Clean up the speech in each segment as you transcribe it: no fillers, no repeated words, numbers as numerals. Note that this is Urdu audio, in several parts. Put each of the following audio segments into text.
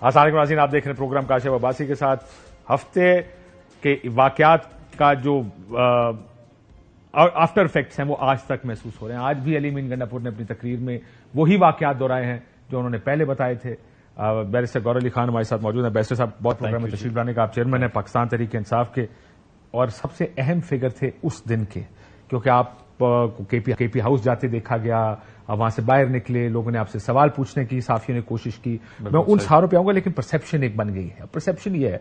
السلام علیکم ناظرین، آپ دیکھ رہے ہیں پروگرام کاشف عباسی کے ساتھ۔ ہفتے کے واقعات کا جو آفٹر افیکٹس ہیں وہ آج تک محسوس ہو رہے ہیں۔ آج بھی علی امین گنڈا پور نے اپنی تقریر میں وہی واقعات دہرائے ہیں جو انہوں نے پہلے بتائے تھے۔ بیرسٹر گور علی خان ہمارے ساتھ موجود ہیں۔ بیرسٹر صاحب، بہت پروگرام میں تشریف لانے کا۔ آپ چیئرمین ہیں پاکستان تحریک انصاف کے اور سب سے اہم فگر تھے اس دن کے، کیونکہ آپ کو کے پی ہاؤس جاتے دیکھا گیا، وہاں سے باہر نکلے، لوگوں نے آپ سے سوال پوچھنے کی، صحافیوں نے کوشش کی۔ میں ان ساروں پہ آؤں گا، لیکن پرسپشن ایک بن گئی ہے۔ پرسپشن یہ ہے،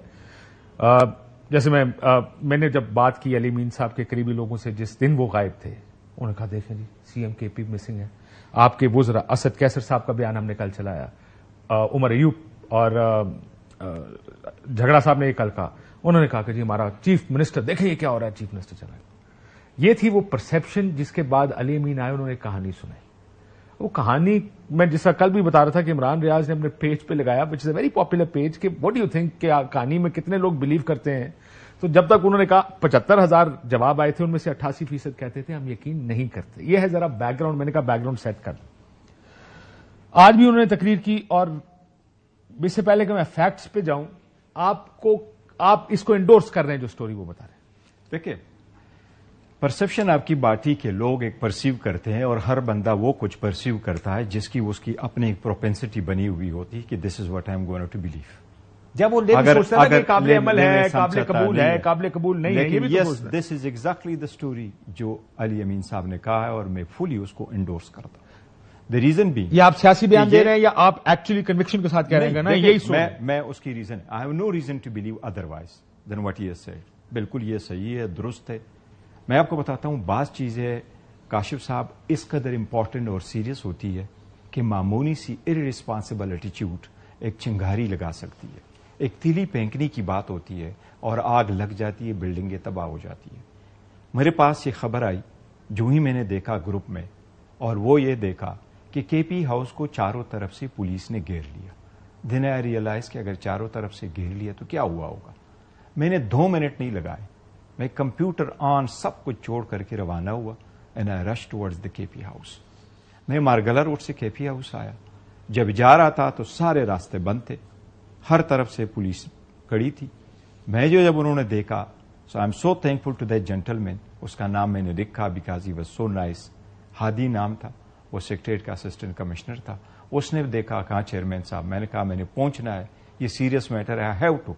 جیسے میں نے جب بات کی علی امین صاحب کے قریبی لوگوں سے جس دن وہ غائب تھے، انہوں نے کہا دیکھیں جی سی ایم کے پی مسنگ ہے۔ آپ کے وزراء اسد کیسر صاحب کا بیان ہم نے کل چلایا، عمر ایوب اور جھگڑا صاحب نے یہ کل کہا، انہوں نے کہا کہ جی ہمارا چیف منسٹر، دیکھیں یہ کیا ہو رہا ہے، چیف منسٹر چلا ہے۔ یہ تھی وہ پرسپشن جس کے بعد علی امین آئے، انہوں نے کہانی سنائی۔ وہ کہانی میں جس کا کل بھی بتا رہا تھا کہ عمران ریاض نے اپنے پیج پہ لگایا، وچ از اے ویری پاپولر پیج، کہ واٹ ڈو یو تھنک کہ کہانی میں کتنے لوگ بلیو کرتے ہیں۔ تو جب تک انہوں نے کہا 75,000 جواب آئے تھے، ان میں سے 88% کہتے تھے ہم یقین نہیں کرتے۔ یہ ہے ذرا بیک گراؤنڈ، میں نے کہا بیک گراؤنڈ سیٹ کر۔ آج بھی انہوں نے تقریر کی، اور اس سے پہلے کہ میں فیکٹس پہ جاؤں، آپ اس کو انڈورس کر رہے ہیں جو سٹوری وہ بتا رہے ہیں؟ دیکھیں، پرسپشن آپ کی بات ہی کہ لوگ ایک پرسیو کرتے ہیں، اور ہر بندہ وہ کچھ پرسیو کرتا ہے جس کی اس کی اپنی ایک پروپینسٹی بنی ہوئی ہوتی ہے کہ this is what I am going to believe. جب وہ سوچتا ہے کہ قابل عمل ہے، قابل قبول ہے، قابل قبول نہیں ہے، یہ بھی تو سوچتا ہے۔ دس از ایگزیکٹلی دا اسٹوری جو علی امین صاحب نے کہا ہے، اور میں فلی اس کو انڈورس کرتا ہوں۔ دا ریزن بھی یہ آپ سیاسی بیان دے رہے ہیں یا آپ ایکچولی کنوکشن کے ساتھ کہہ رہے ہیں نا؟ یہی میں اس کی reason, I have no reason to believe otherwise than what he has said. بالکل یہ صحیح ہے، درست ہے۔ میں آپ کو بتاتا ہوں، بعض چیزیں کاشف صاحب اس قدر امپورٹنٹ اور سیریس ہوتی ہے کہ معمولی سی ارریسپانسبل ایٹیچیوڈ ایک چنگاری لگا سکتی ہے۔ ایک تیلی پھینکنے کی بات ہوتی ہے اور آگ لگ جاتی ہے، بلڈنگیں تباہ ہو جاتی ہیں۔ میرے پاس یہ خبر آئی جو ہی میں نے دیکھا گروپ میں، اور وہ یہ دیکھا کہ کے پی ہاؤس کو چاروں طرف سے پولیس نے گھیر لیا۔ دین آئی ریئلائز کہ اگر چاروں طرف سے گھیر لیا تو کیا ہوا ہوگا۔ میں نے 2 منٹ نہیں لگائے، میں کمپیوٹر آن سب کچھ چھوڑ کر کے روانہ ہوا، and I rush towards the K P house. میں مارگلا روڈ سے کے پی ہاؤس آیا۔ جب جا رہا تھا تو سارے راستے بند تھے، ہر طرف سے پولیس کڑی تھی۔ میں جب انہوں نے دیکھا، so I am so thankful to that gentleman, اس کا نام میں نے لکھا because he was so nice, Hadi نام تھا، وہ سیکریٹریٹ کا اسسٹنٹ کمشنر تھا۔ اس نے دیکھا، کہاں چیئرمین صاحب، میں نے کہا میں نے پہنچنا ہے، یہ سیریس میٹر ہے، I have to,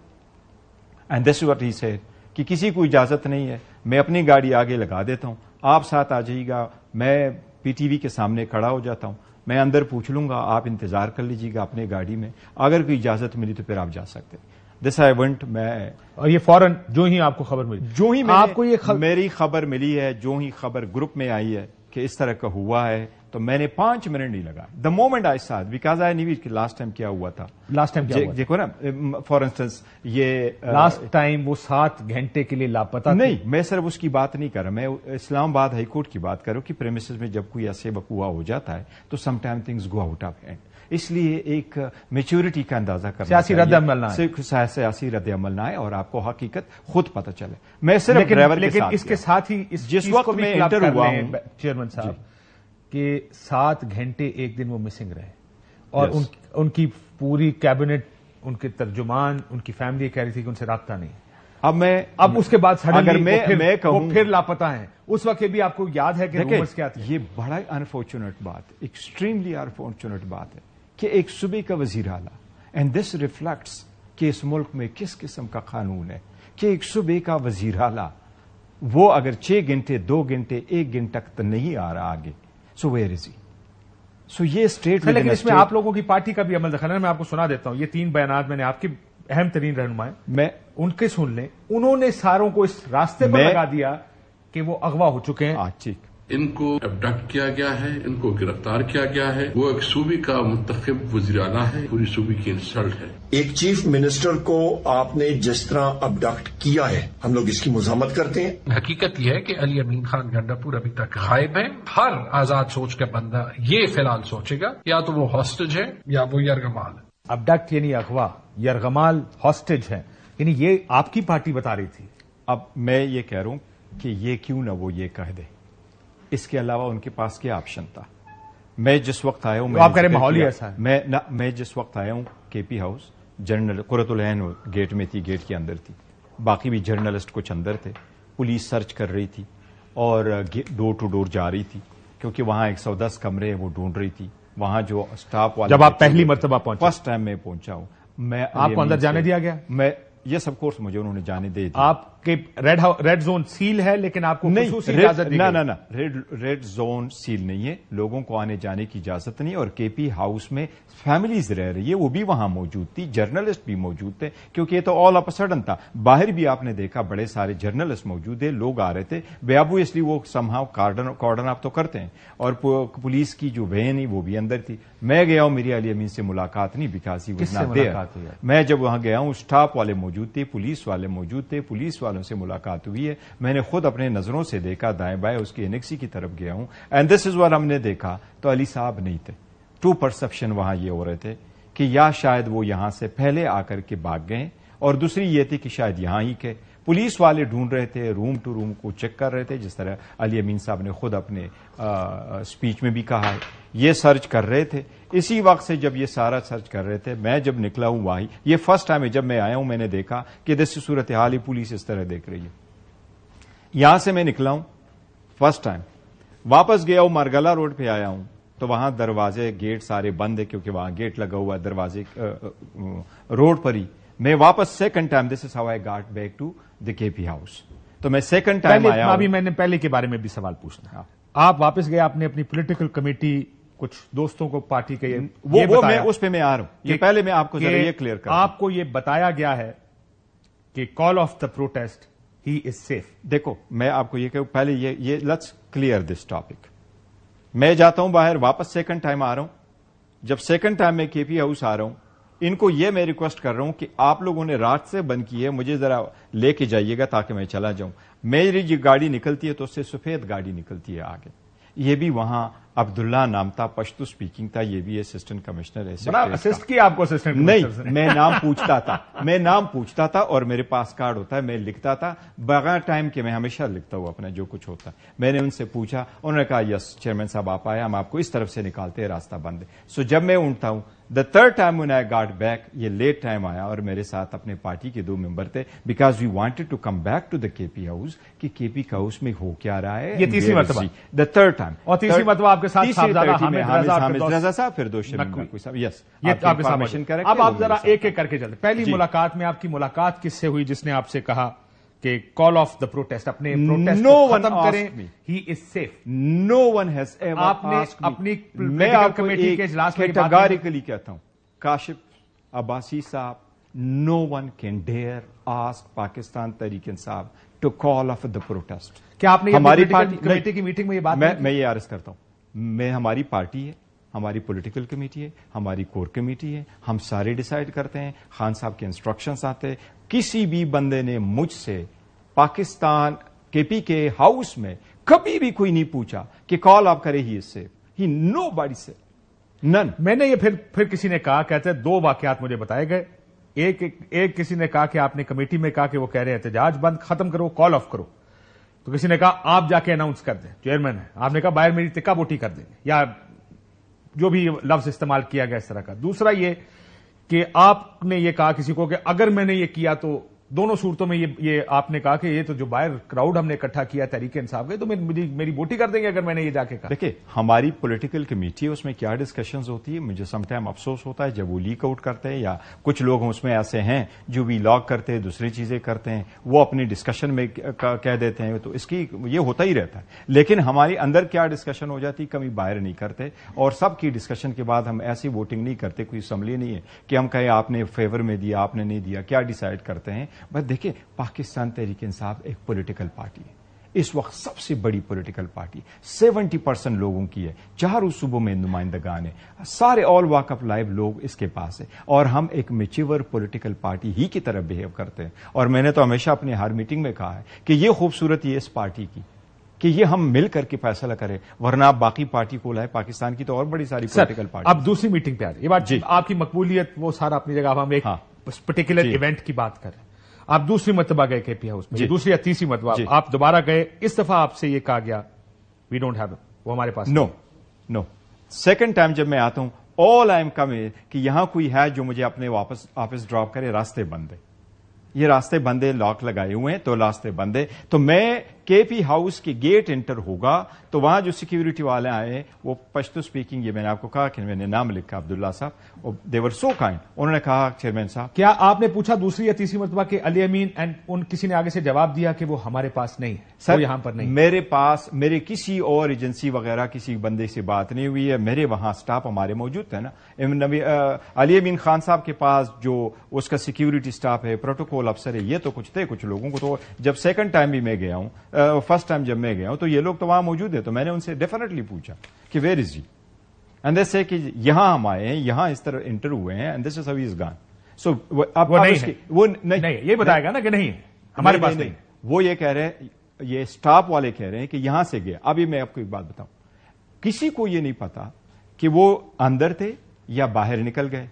and this what he said کہ کسی کو اجازت نہیں ہے، میں اپنی گاڑی آگے لگا دیتا ہوں، آپ ساتھ آ جائیے گا، میں پی ٹی وی کے سامنے کھڑا ہو جاتا ہوں، میں اندر پوچھ لوں گا، آپ انتظار کر لیجیے گا اپنی گاڑی میں، اگر کوئی اجازت ملی تو پھر آپ جا سکتے۔ دس آئی ونٹ، میں اور یہ فوراً جو ہی آپ کو خبر ملی، جو ہی آپ کو یہ میری خبر ملی ہے، جو ہی خبر گروپ میں آئی ہے کہ اس طرح کا ہوا ہے، تو میں نے 5 منٹ نہیں لگا۔ دا مومنٹ آئی سا، بیکاز آئی نیو کہ لاسٹ ٹائم کیا ہوا تھا۔ لاسٹ ٹائم کیا ہوا تھا؟ دیکھو نا، فار انسٹنس یہ لاسٹ ٹائم وہ 7 گھنٹے کے لیے لاپتہ نہیں، میں صرف اس کی بات نہیں کر رہا، میں اسلام آباد ہائی کورٹ کی بات کر رہا ہوں کہ پریمیسز میں جب کوئی ایسے وقوع ہو جاتا ہے تو some time things go out of hand, اس لیے ایک میچورٹی کا اندازہ کرنا، سیاسی رد عمل نہ آئے، سیاسی رد عمل نہ آئے اور آپ کو حقیقت خود پتہ چلے۔ میں صرف ڈرائیور لیکن اس کے ساتھ ہی جس وقت میں انٹر ہوا ہوں چیئرمین صاحب کہ 7 گھنٹے ایک دن وہ مسنگ رہے، اور ان کی پوری کیبنٹ، ان کے ترجمان، ان کی فیملی کہہ رہی تھی کہ ان سے رابطہ نہیں۔ اب اس کے بعد وہ پھر لاپتہ ہیں۔ اس وقت بھی آپ کو یاد ہے کہ رومرز کیا تھے؟ یہ بڑا انفارچونیٹ بات، ایکسٹریملی انفارچونیٹ بات ہے کہ ایک صوبے کا وزیر اعلیٰ، اینڈ دس ریفلیکٹس کہ اس ملک میں کس قسم کا قانون ہے کہ ایک صوبے کا وزیر اعلیٰ وہ اگر 6 گھنٹے 2 گھنٹے 1 گھنٹہ تک نہیں آ رہا آگے، سو ویئر از ہی؟ سو یہ اسٹیٹ، لیکن اس میں آپ لوگوں کی پارٹی کا بھی عمل دخل ہے۔ میں آپ کو سنا دیتا ہوں، یہ 3 بیانات میں نے آپ کی اہم ترین رہنمائیں، میں ان کے سن لیں۔ انہوں نے ساروں کو اس راستے پر لگا دیا کہ وہ اغوا ہو چکے ہیں۔ ٹھیک، ان کو ابڈکٹ کیا گیا ہے، ان کو گرفتار کیا گیا ہے، وہ ایک صوبے کا منتخب وزیر اعلیٰ ہے، پوری صوبے کی انسلٹ ہے۔ ایک چیف منسٹر کو آپ نے جس طرح ابڈکٹ کیا ہے، ہم لوگ اس کی مذمت کرتے ہیں۔ حقیقت یہ ہے کہ علی امین خان گنڈا پور ابھی تک غائب ہے۔ ہر آزاد سوچ کا بندہ یہ فی الحال سوچے گا یا تو وہ ہاسٹیج ہے یا وہ یرغمال ہے۔ ابڈکٹ یعنی اغوا، یرغمال ہاسٹیج ہے، یعنی یہ آپ کی پارٹی بتا رہی تھی۔ اب میں یہ کہہ رہا ہوں کہ یہ کیوں نہ وہ یہ کہہ دے، اس کے علاوہ ان کے پاس کیا آپشن تھا؟ میں جس وقت آیا ہوں، آپ کہہ رہے ماحول ہی ایسا ہے۔ میں جس وقت آیا ہوں کے پی ہاؤس، جرنل قرۃ العین گیٹ میں تھی، گیٹ کے اندر تھی، باقی بھی جرنلسٹ کچھ اندر تھے. پولیس سرچ کر رہی تھی اور ڈور ٹو ڈور جا رہی تھی کیونکہ وہاں 110 کمرے وہ ڈھونڈ رہی تھی. وہاں جو اسٹاف والے، جب آپ پہلی مرتبہ پہنچے، فرسٹ ٹائم میں پہنچا ہوں میں، آپ کو اندر جانے دیا گیا؟ میں یس آف کورس مجھے انہوں نے جانے دے دیا. آپ کے ریڈ زون سیل ہے لیکن آپ کو خصوصی اجازت دی گئی؟ نہ ریڈ زون سیل نہیں ہے، لوگوں کو آنے جانے کی اجازت نہیں. اور کے پی ہاؤس میں فیملیز رہ رہی ہے، وہ بھی وہاں موجود تھی، جرنلسٹ بھی موجود تھے کیونکہ یہ تو آل آف سڈن تھا. باہر بھی آپ نے دیکھا بڑے سارے جرنلسٹ موجود ہیں، لوگ آ رہے تھے بے ابو، اس لیے وہ سمہاؤ کارڈن آپ تو کرتے ہیں. اور پولیس کی جو وین ہے وہ بھی اندر تھی. میں گیا ہوں، میری علی امین سے ملاقات نہیں، because he was not there. میں جب وہاں گیا ہوں اسٹاف والے موجود تھے، پولیس والے موجود تھے، پولیس والوں سے ملاقات ہوئی ہے. میں نے خود اپنے نظروں سے دیکھا، دائیں بائیں اس کی انیکسی کی طرف گیا ہوں. اینڈ دس از واٹ ہم نے دیکھا تو علی صاحب نہیں تھے. ٹو پرسپشن وہاں یہ ہو رہے تھے کہ یا شاید وہ یہاں سے پہلے آ کر کے بھاگ گئے، اور دوسری یہ تھی کہ شاید یہاں ہی کے پولیس والے ڈھونڈ رہے تھے، روم ٹو روم کو چیک کر رہے تھے، جس طرح علی امین صاحب نے خود اپنے اسپیچ میں بھی کہا ہے. یہ سرچ کر رہے تھے. اسی وقت سے جب یہ سارا سرچ کر رہے تھے، میں جب نکلا ہوں وہی، یہ فرسٹ ٹائم ہے جب میں آیا ہوں، میں نے دیکھا کہ دس صورتحال ہی پولیس اس طرح دیکھ رہی ہے. یہاں سے میں نکلا ہوں فرسٹ ٹائم، واپس گیا ہوں مارگلا روڈ پہ آیا ہوں تو وہاں دروازے گیٹ سارے بند ہے کیونکہ وہاں گیٹ لگا ہوا ہے دروازے روڈ پر ہی. میں واپس second time, this is how I got back to the K P house. تو میں سیکنڈ ٹائم آیا. ابھی میں نے پہلے کے بارے میں بھی سوال پوچھنا. آپ واپس گئے، آپ نے اپنی پولیٹیکل کمیٹی، کچھ دوستوں کو پارٹی کے وہ میں اس پہ میں آ رہا ہوں. یہ پہلے میں آپ کو ذرا یہ کلیئر کروں. آپ کو یہ بتایا گیا ہے کہ call of the protest he is safe. دیکھو میں آپ کو یہ کہوں، پہلے یہ لیٹس کلیئر دس ٹاپک. میں جاتا ہوں باہر، واپس سیکنڈ ٹائم آ رہا ہوں. جب سیکنڈ ٹائم میں کے پی ہاؤس آ رہا ہوں، ان کو یہ میں ریکویسٹ کر رہا ہوں کہ آپ لوگوں نے رات سے بند کی ہے، مجھے ذرا لے کے جائیے گا تاکہ میں چلا جاؤں. میری جو گاڑی نکلتی ہے تو اس سے سفید گاڑی نکلتی ہے آگے. یہ بھی وہاں عبداللہ نام تھا، پشتو اسپیکنگ تھا، یہ بھی اسسٹنٹ کمشنر ہے. بڑا اسسٹ کیا آپ کو اسسٹنٹ؟ نہیں، میں نام پوچھتا تھا اور میرے پاس کارڈ ہوتا ہے، میں لکھتا تھا بغیر ٹائم کے. میں ہمیشہ لکھتا ہوں اپنا جو کچھ ہوتا ہے. میں نے ان سے پوچھا، انہوں نے کہا یس چیئرمین صاحب آپ آئے، ہم آپ کو اس طرف سے نکالتے ہیں، راستہ بند ہے. سو جب میں اٹھتا ہوں the third time when I got back، یہ لیٹ ٹائم آیا اور میرے ساتھ اپنے پارٹی کے 2 ممبر تھے، because we wanted to come back to the K P house کہ کے پی ہاؤس میں ہو کیا رہا ہے. یہ تیسری مرتبہ، دا تھرڈ ٹائم. اور تیسری مرتبہ آپ کے ساتھ صاحبزادہ حامد رضا صاحب، پھر دوست صاحب. یس، یہ آپ کے ساتھ. اب آپ ذرا ایک ایک کر کے چلتے. پہلی ملاقات میں آپ کی ملاقات کس سے ہوئی جس نے آپ سے کہا کہ کال آف دا پروٹیسٹ، اپنے پروٹیسٹ کو ختم کریں، he is safe? No one has ever آپ نے اپنی پولیٹیکل کمیٹی کے اجلاس میں کیٹاگوریکلی کہتا ہوں، Kashif Abbasi sahab, no one can dare ask Pakistan Tehreek Insaf to call of the protest. کیا آپ نے ہماری کمیٹی کی میٹنگ میں یہ بات؟ میں یہ عرض کرتا ہوں، میں ہماری پارٹی ہے، ہماری پولیٹیکل کمیٹی ہے، ہماری کور کمیٹی ہے، ہم سارے ڈیسائیڈ کرتے ہیں. خان صاحب کے انسٹرکشنز آتے ہیں. کسی بھی بندے نے مجھ سے پاکستان کے پی کے ہاؤس میں کبھی بھی کوئی نہیں پوچھا کہ کال آپ کرے ہی اس سے، ہی نو باڈی سے نن. میں نے یہ پھر کسی نے کہا، کہتے ہیں 2 واقعات مجھے بتائے گئے. ایک کسی نے کہا کہ آپ نے کمیٹی میں کہا کہ وہ کہہ رہے ہیں احتجاج بند ختم کرو، کال آف کرو. تو کسی نے کہا آپ جا کے اناؤنس کر دیں، چیئرمین ہے. آپ نے کہا باہر میری تکا بوٹی کر دیں گے، یا جو بھی لفظ استعمال کیا گیا اس طرح کا. دوسرا یہ کہ آپ نے یہ کہا کسی کو کہ اگر میں نے یہ کیا تو، دونوں صورتوں میں یہ آپ نے کہا کہ یہ تو جو باہر کراؤڈ ہم نے اکٹھا کیا تحریک انصاف کے، تو میری بوٹی کر دیں گے اگر میں نے یہ جا کے کہا. دیکھیں ہماری پولیٹیکل کمیٹی ہے، اس میں کیا ڈسکشنز ہوتی ہے. مجھے سم ٹائم افسوس ہوتا ہے جب وہ لیک آؤٹ کرتے ہیں، یا کچھ لوگ اس میں ایسے ہیں جو بھی لاگ کرتے ہیں، دوسری چیزیں کرتے ہیں، وہ اپنی ڈسکشن میں کہہ دیتے ہیں. تو اس کی یہ ہوتا ہی رہتا ہے. لیکن ہمارے اندر کیا ڈسکشن ہو جاتی، کبھی باہر نہیں کرتے. اور سب کی ڈسکشن کے بعد ہم ایسی ووٹنگ نہیں کرتے، کوئی اسمبلی نہیں ہے کہ ہم کہیں آپ نے فیور میں دیا، آپ نے نہیں دیا. کیا ڈیسائیڈ کرتے ہیں؟ بس دیکھیں پاکستان تحریک انصاف ایک پولیٹیکل پارٹی ہے، اس وقت سب سے بڑی پولیٹیکل پارٹی 70% لوگوں کی ہے. 4 صوبوں میں نمائندگان ہیں، سارے آل واک آف لائف لوگ اس کے پاس ہیں. اور ہم ایک میچور پولیٹیکل پارٹی ہی کی طرح بہیو کرتے ہیں. اور میں نے تو ہمیشہ اپنی ہر میٹنگ میں کہا ہے کہ یہ خوبصورتی ہے اس پارٹی کی کہ یہ ہم مل کر کے فیصلہ کریں، ورنہ آپ باقی پارٹی کو لائے. پاکستان کی تو اور بڑی ساری پولیٹیکل پارٹی. اب دوسری میٹنگ پہ آ رہی ہے یہ بات. آپ کی مقبولیت وہ سارا اپنی جگہ، ہم ایک پرٹیکولر ایونٹ کی بات کر رہے ہیں. آپ دوسری مرتبہ گئے کے پی ہاؤس میں، دوسری یا تیسری مرتبہ آپ دوبارہ گئے. اس دفعہ آپ سے یہ کہا گیا وی ڈونٹ ہیو، وہ ہمارے پاس. نو سیکنڈ ٹائم جب میں آتا ہوں all I am coming کہ یہاں کوئی ہے جو مجھے اپنے واپس آفس ڈراپ کرے, راستے بند ہے, یہ راستے بندے, لاک لگائے ہوئے ہیں تو راستے بند ہے. تو میں کے پی ہاؤس کے گیٹ انٹر ہوگا تو وہاں جو سیکیورٹی والے آئے وہ پشتو سپیکنگ, یہ میں نے آپ کو کہا کہ میں نے نام لکھا عبداللہ صاحب, دے ور سو کائنڈ. انہوں نے کہا چیئرمین صاحب, کیا آپ نے پوچھا دوسری یا تیسری مرتبہ کہ علی امین اینڈ ان کسی نے آگے سے جواب دیا کہ وہ ہمارے پاس نہیں ہے, وہ یہاں پر نہیں؟ میرے پاس میرے کسی اور ایجنسی وغیرہ کسی بندے سے بات نہیں ہوئی ہے. میرے وہاں سٹاف ہمارے موجود تھے نا. علی امین خان صاحب کے پاس جو اس کا سیکیورٹی سٹاف ہے, پروٹوکول افسر ہے, یہ تو کچھ تھے. کچھ لوگوں کو تو جب سیکنڈ ٹائم بھی میں گیا ہوں, فرسٹ ٹائم جب میں گیا ہوں تو یہ لوگ تو وہاں موجود ہیں. تو میں نے ان سے ڈیفینیٹلی پوچھا کہ where is he, and they سے کہ یہاں ہم آئے ہیں, یہاں اس طرح انٹر ہوئے ہیں, and this is how he از گان. سو اب وہ نہیں, یہ بتائے گا نا کہ نہیں ہے ہمارے پاس نہیں. وہ یہ کہہ رہے ہیں, یہ اسٹاف والے کہہ رہے ہیں کہ یہاں سے گیا. ابھی میں آپ کو ایک بات بتاؤں, کسی کو یہ نہیں پتا کہ وہ اندر تھے یا باہر نکل گئے.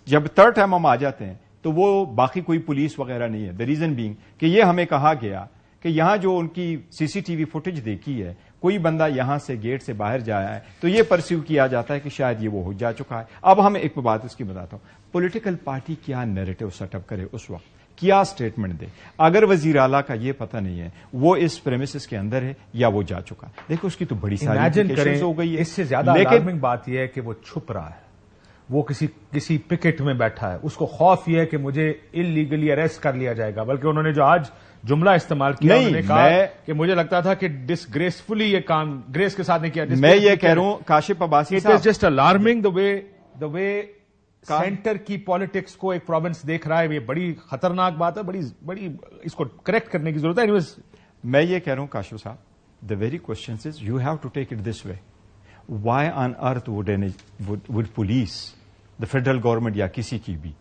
جب تھرڈ ٹائم ہم آ جاتے ہیں تو وہ باقی کوئی پولیس وغیرہ نہیں ہے. دا ریزن بینگ کہ یہ ہمیں کہا گیا کہ یہاں جو ان کی سی سی ٹی وی فوٹیج دیکھی ہے, کوئی بندہ یہاں سے گیٹ سے باہر جایا ہے تو یہ پرسیو کیا جاتا ہے کہ شاید یہ وہ ہو جا چکا ہے. اب ہم ایک بات اس کی بتاتا ہوں, پولیٹیکل پارٹی کیا نیریٹو سیٹ اپ کرے اس وقت, کیا سٹیٹمنٹ دے. اگر وزیر اعلیٰ کا یہ پتہ نہیں ہے وہ اس پریمیسز کے اندر ہے یا وہ جا چکا ہے, دیکھو اس کی تو بڑی ساری امیجن ہو گئی ہے. اس سے زیادہ الارمنگ بات یہ ہے کہ وہ چھپ رہا ہے, وہ کسی پکٹ میں بیٹھا ہے, اس کو خوف یہ ہے کہ مجھے انلیگلی اریسٹ کر لیا جائے گا. بلکہ انہوں نے جو آج جملہ استعمال کیا, انہوں نے کہا کہ مجھے لگتا تھا کہ ڈسگریسفلی یہ کام گریس کے ساتھ نہیں کیا. میں یہ کہہ رہا ہوں کاشف عباسی صاحب, it is just alarming the way centre کی پالیٹکس کو ایک پروونس دیکھ رہا ہے. یہ بڑی خطرناک بات ہے, بڑی اس کو کریکٹ کرنے کی ضرورت ہے. میں یہ کہہ رہا ہوں Kashif sahab, the very question is you have to take it this way. Why on earth would police, the federal government یا کسی کی بھی,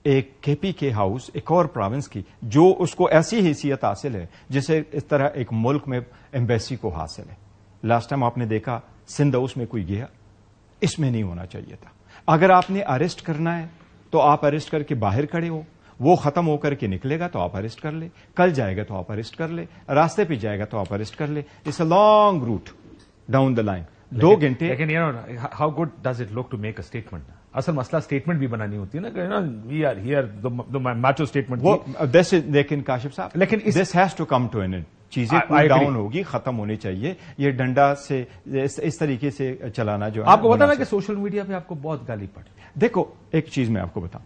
ایک کے پی کے ہاؤس ایک اور پروونس کی جو اس کو ایسی حیثیت حاصل ہے جسے اس طرح ایک ملک میں ایمبیسی کو حاصل ہے. لاسٹ ٹائم آپ نے دیکھا سندھ ہاؤس میں کوئی گیا, اس میں نہیں ہونا چاہیے تھا. اگر آپ نے اریسٹ کرنا ہے تو آپ اریسٹ کر کے باہر کھڑے ہو, وہ ختم ہو کر کے نکلے گا تو آپ اریسٹ کر لے, کل جائے گا تو آپ اریسٹ کر لے, راستے پہ جائے گا تو آپ اریسٹ کر لے. It's a long route down the line. 2 گھنٹے. لیکن how good does it look to make a statement. اصل مسئلہ اسٹیٹمنٹ بھی بنانی ہوتی ہے نا, کہ we are here mature statement. لیکن کاشف صاحب, لیکن this has to come to an end. چیزیں ڈاؤن ہوگی, ختم ہونی چاہیے. یہ ڈنڈا سے اس طریقے سے چلانا جو آپ کو پتا ہے کہ سوشل میڈیا پہ آپ کو بہت گالی پڑی. دیکھو ایک چیز میں آپ کو بتاؤں,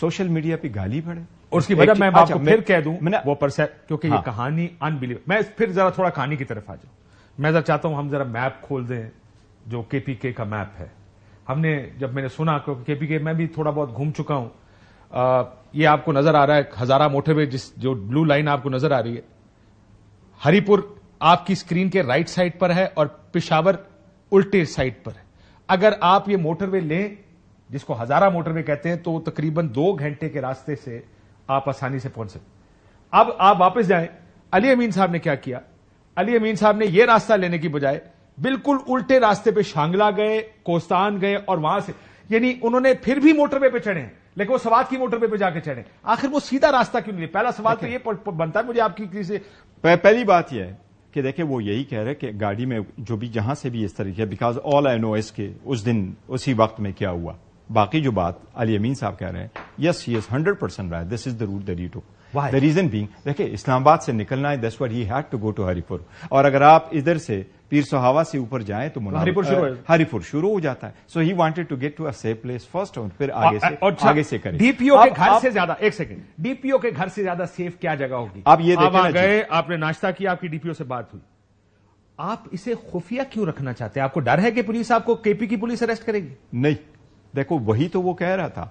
سوشل میڈیا پہ گالی پڑے اور اس کی وجہ میں آپ کو پھر کہہ دوں وہ کیونکہ یہ کہانی انبلیو. میں پھر ذرا تھوڑا کہانی کی طرف آ جاؤں. میں ذرا چاہتا ہوں ہم ذرا میپ کھول دیں جو کے پی کے کا میپ ہے. ہم نے جب میں نے سنا, کیونکہ کے پی کے میں بھی تھوڑا بہت گھوم چکا ہوں, یہ آپ کو نظر آ رہا ہے ہزارہ موٹر وے, جو بلو لائن آپ کو نظر آ رہی ہے, ہری پور آپ کی اسکرین کے رائٹ سائڈ پر ہے اور پشاور الٹے سائڈ پر ہے. اگر آپ یہ موٹر وے لیں جس کو ہزارہ موٹر وے کہتے ہیں تو تقریباً 2 گھنٹے کے راستے سے آپ آسانی سے پہنچ سکتے. اب آپ واپس جائیں, علی امین صاحب نے کیا کیا, علی امین صاحب نے یہ راستہ لینے کی بجائے بالکل الٹے راستے پہ شانگلہ گئے, کوستان گئے, اور وہاں سے یعنی انہوں نے پھر بھی موٹر وے پہ چڑھے, لیکن وہ سوات کی موٹر وے پہ جا کے چڑھے. آخر وہ سیدھا راستہ کیوں نہیں؟ پہلا سوال تو یہ بنتا ہے مجھے آپ کی کسی سے. پہلی بات یہ ہے کہ دیکھیں وہ یہی کہہ رہے کہ گاڑی میں جو بھی جہاں سے بھی اس طریقے, بیکاز آل آئی نو اس کے اس دن اسی وقت میں کیا ہوا. باقی جو بات علی امین صاحب کہہ رہے ہیں, yes he is 100% right, this is the route that he took. The reason being, دیکھیں اسلام آباد سے نکلنا ہے, that's what he had to go to Haripur. اور اگر آپ ادھر سے پیر سہاوا سے اوپر جائیں تو ہری پور شروع ہو جاتا ہے. So he wanted to get to a safe place first, اور پھر آگے سے کریں. ڈی پی او کے گھر سے زیادہ, ایک سیکنڈ, ڈی پی او کے گھر سے زیادہ سیف کیا جگہ ہوگی؟ آپ یہ دیکھیں, گئے, آپ نے ناشتہ کیا, آپ کی ڈی پی او سے بات ہوئی, آپ اسے خفیہ کیوں رکھنا چاہتے ہیں؟ آپ کو ڈر ہے کہ پولیس آپ کو کے پی کی پولیس اریسٹ کرے گی؟ نہیں, دیکھو وہی تو وہ کہہ رہا تھا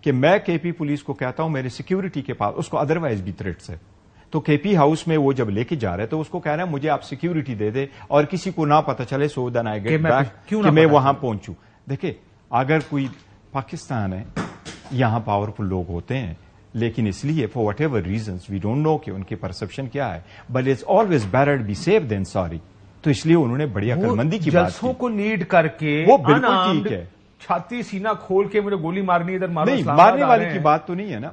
کہ میں کے پی پولیس کو کہتا ہوں میرے سیکیورٹی کے پاس, اس کو ادروائز بھی تھریٹس ہے. تو کے پی ہاؤس میں وہ جب لے کے جا رہے تو اس کو کہہ رہا ہے مجھے آپ سیکیورٹی دے دے اور کسی کو نہ پتا چلے, سو دین آئی گیٹ بیک کہ میں وہاں پہنچوں. دیکھیں اگر کوئی پاکستان ہے, یہاں پاورفل لوگ ہوتے ہیں, لیکن اس لیے for whatever reasons we don't know کہ ان کی پرسپشن کیا ہے, but it's always better be safe than sorry. تو اس لیے انہوں نے بڑی عقلمندی کی بات کی. جلسوں کو لیڈ کر کے وہ بالکل ٹھیک ہے, چھاتی سینہ کھول کے مجھے گولی مارنی, ادھر نہیں مارنے والی کی بات تو نہیں ہے نا,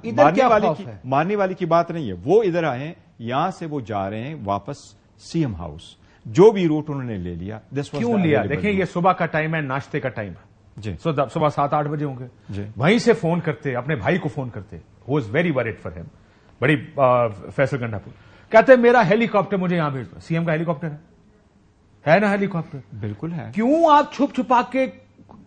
مارنے والی کی بات نہیں ہے. وہ ادھر آئے ہیں, یہاں سے وہ جا رہے ہیں واپس سی ایم ہاؤس, جو بھی روٹ انہوں نے لے لیا. کیوں لیا؟ دیکھیں یہ صبح کا ٹائم ہے, ناشتے کا ٹائم ہے, جی. صبح 7-8 بجے ہوں گے جی. وہیں سے فون کرتے, اپنے بھائی کو فون کرتے, ہو از ویری ورڈ فار ہم, بڑی فیصل گنڈا پور, کہتے میرا ہیلی کاپٹر مجھے یہاں بھیج دو. سی ایم کا ہیلی کاپٹر ہے نا, ہیلی کاپٹر بالکل ہے. کیوں آپ چھپ چھپا کے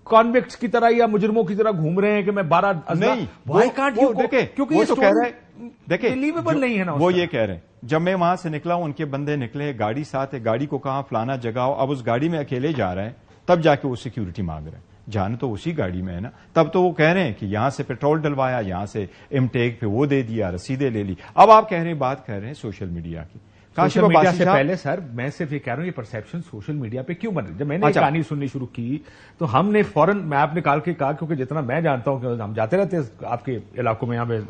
کانوکٹس کی طرح یا مجرموں کی طرح گھوم رہے ہیں کہ میں 12 نہیں, کیونکہ یہ تو کہہ رہے ہیں, دیکھیں بلیویبل نہیں ہے نا. وہ یہ کہہ رہے ہیں جب میں وہاں سے نکلا ہوں ان کے بندے نکلے, گاڑی ساتھ ہے, گاڑی کو کہاں فلانا جگہ ہو, اب اس گاڑی میں اکیلے جا رہے ہیں, تب جا کے وہ سیکیورٹی مانگ رہے ہیں. جان تو اسی گاڑی میں ہے نا, تب تو وہ کہہ رہے ہیں کہ یہاں سے پیٹرول ڈلوایا, یہاں سے امٹیک پہ وہ دے دیا, رسیدیں لے لی. اب آپ کہہ رہے ہیں, بات کہہ رہے ہیں سوشل میڈیا کی. سوشل میڈیا سے پہلے سر میں صرف یہ کہہ رہا ہوں, یہ پرسپشن سوشل میڈیا پہ کیوں بن رہی ہے. جب میں نے کہانی سننی شروع کی تو ہم نے فوراً میپ نکال کے کہا, کیونکہ جتنا میں جانتا ہوں کہ ہم جاتے رہتے ہیں آپ کے علاقوں میں, یہاں پہ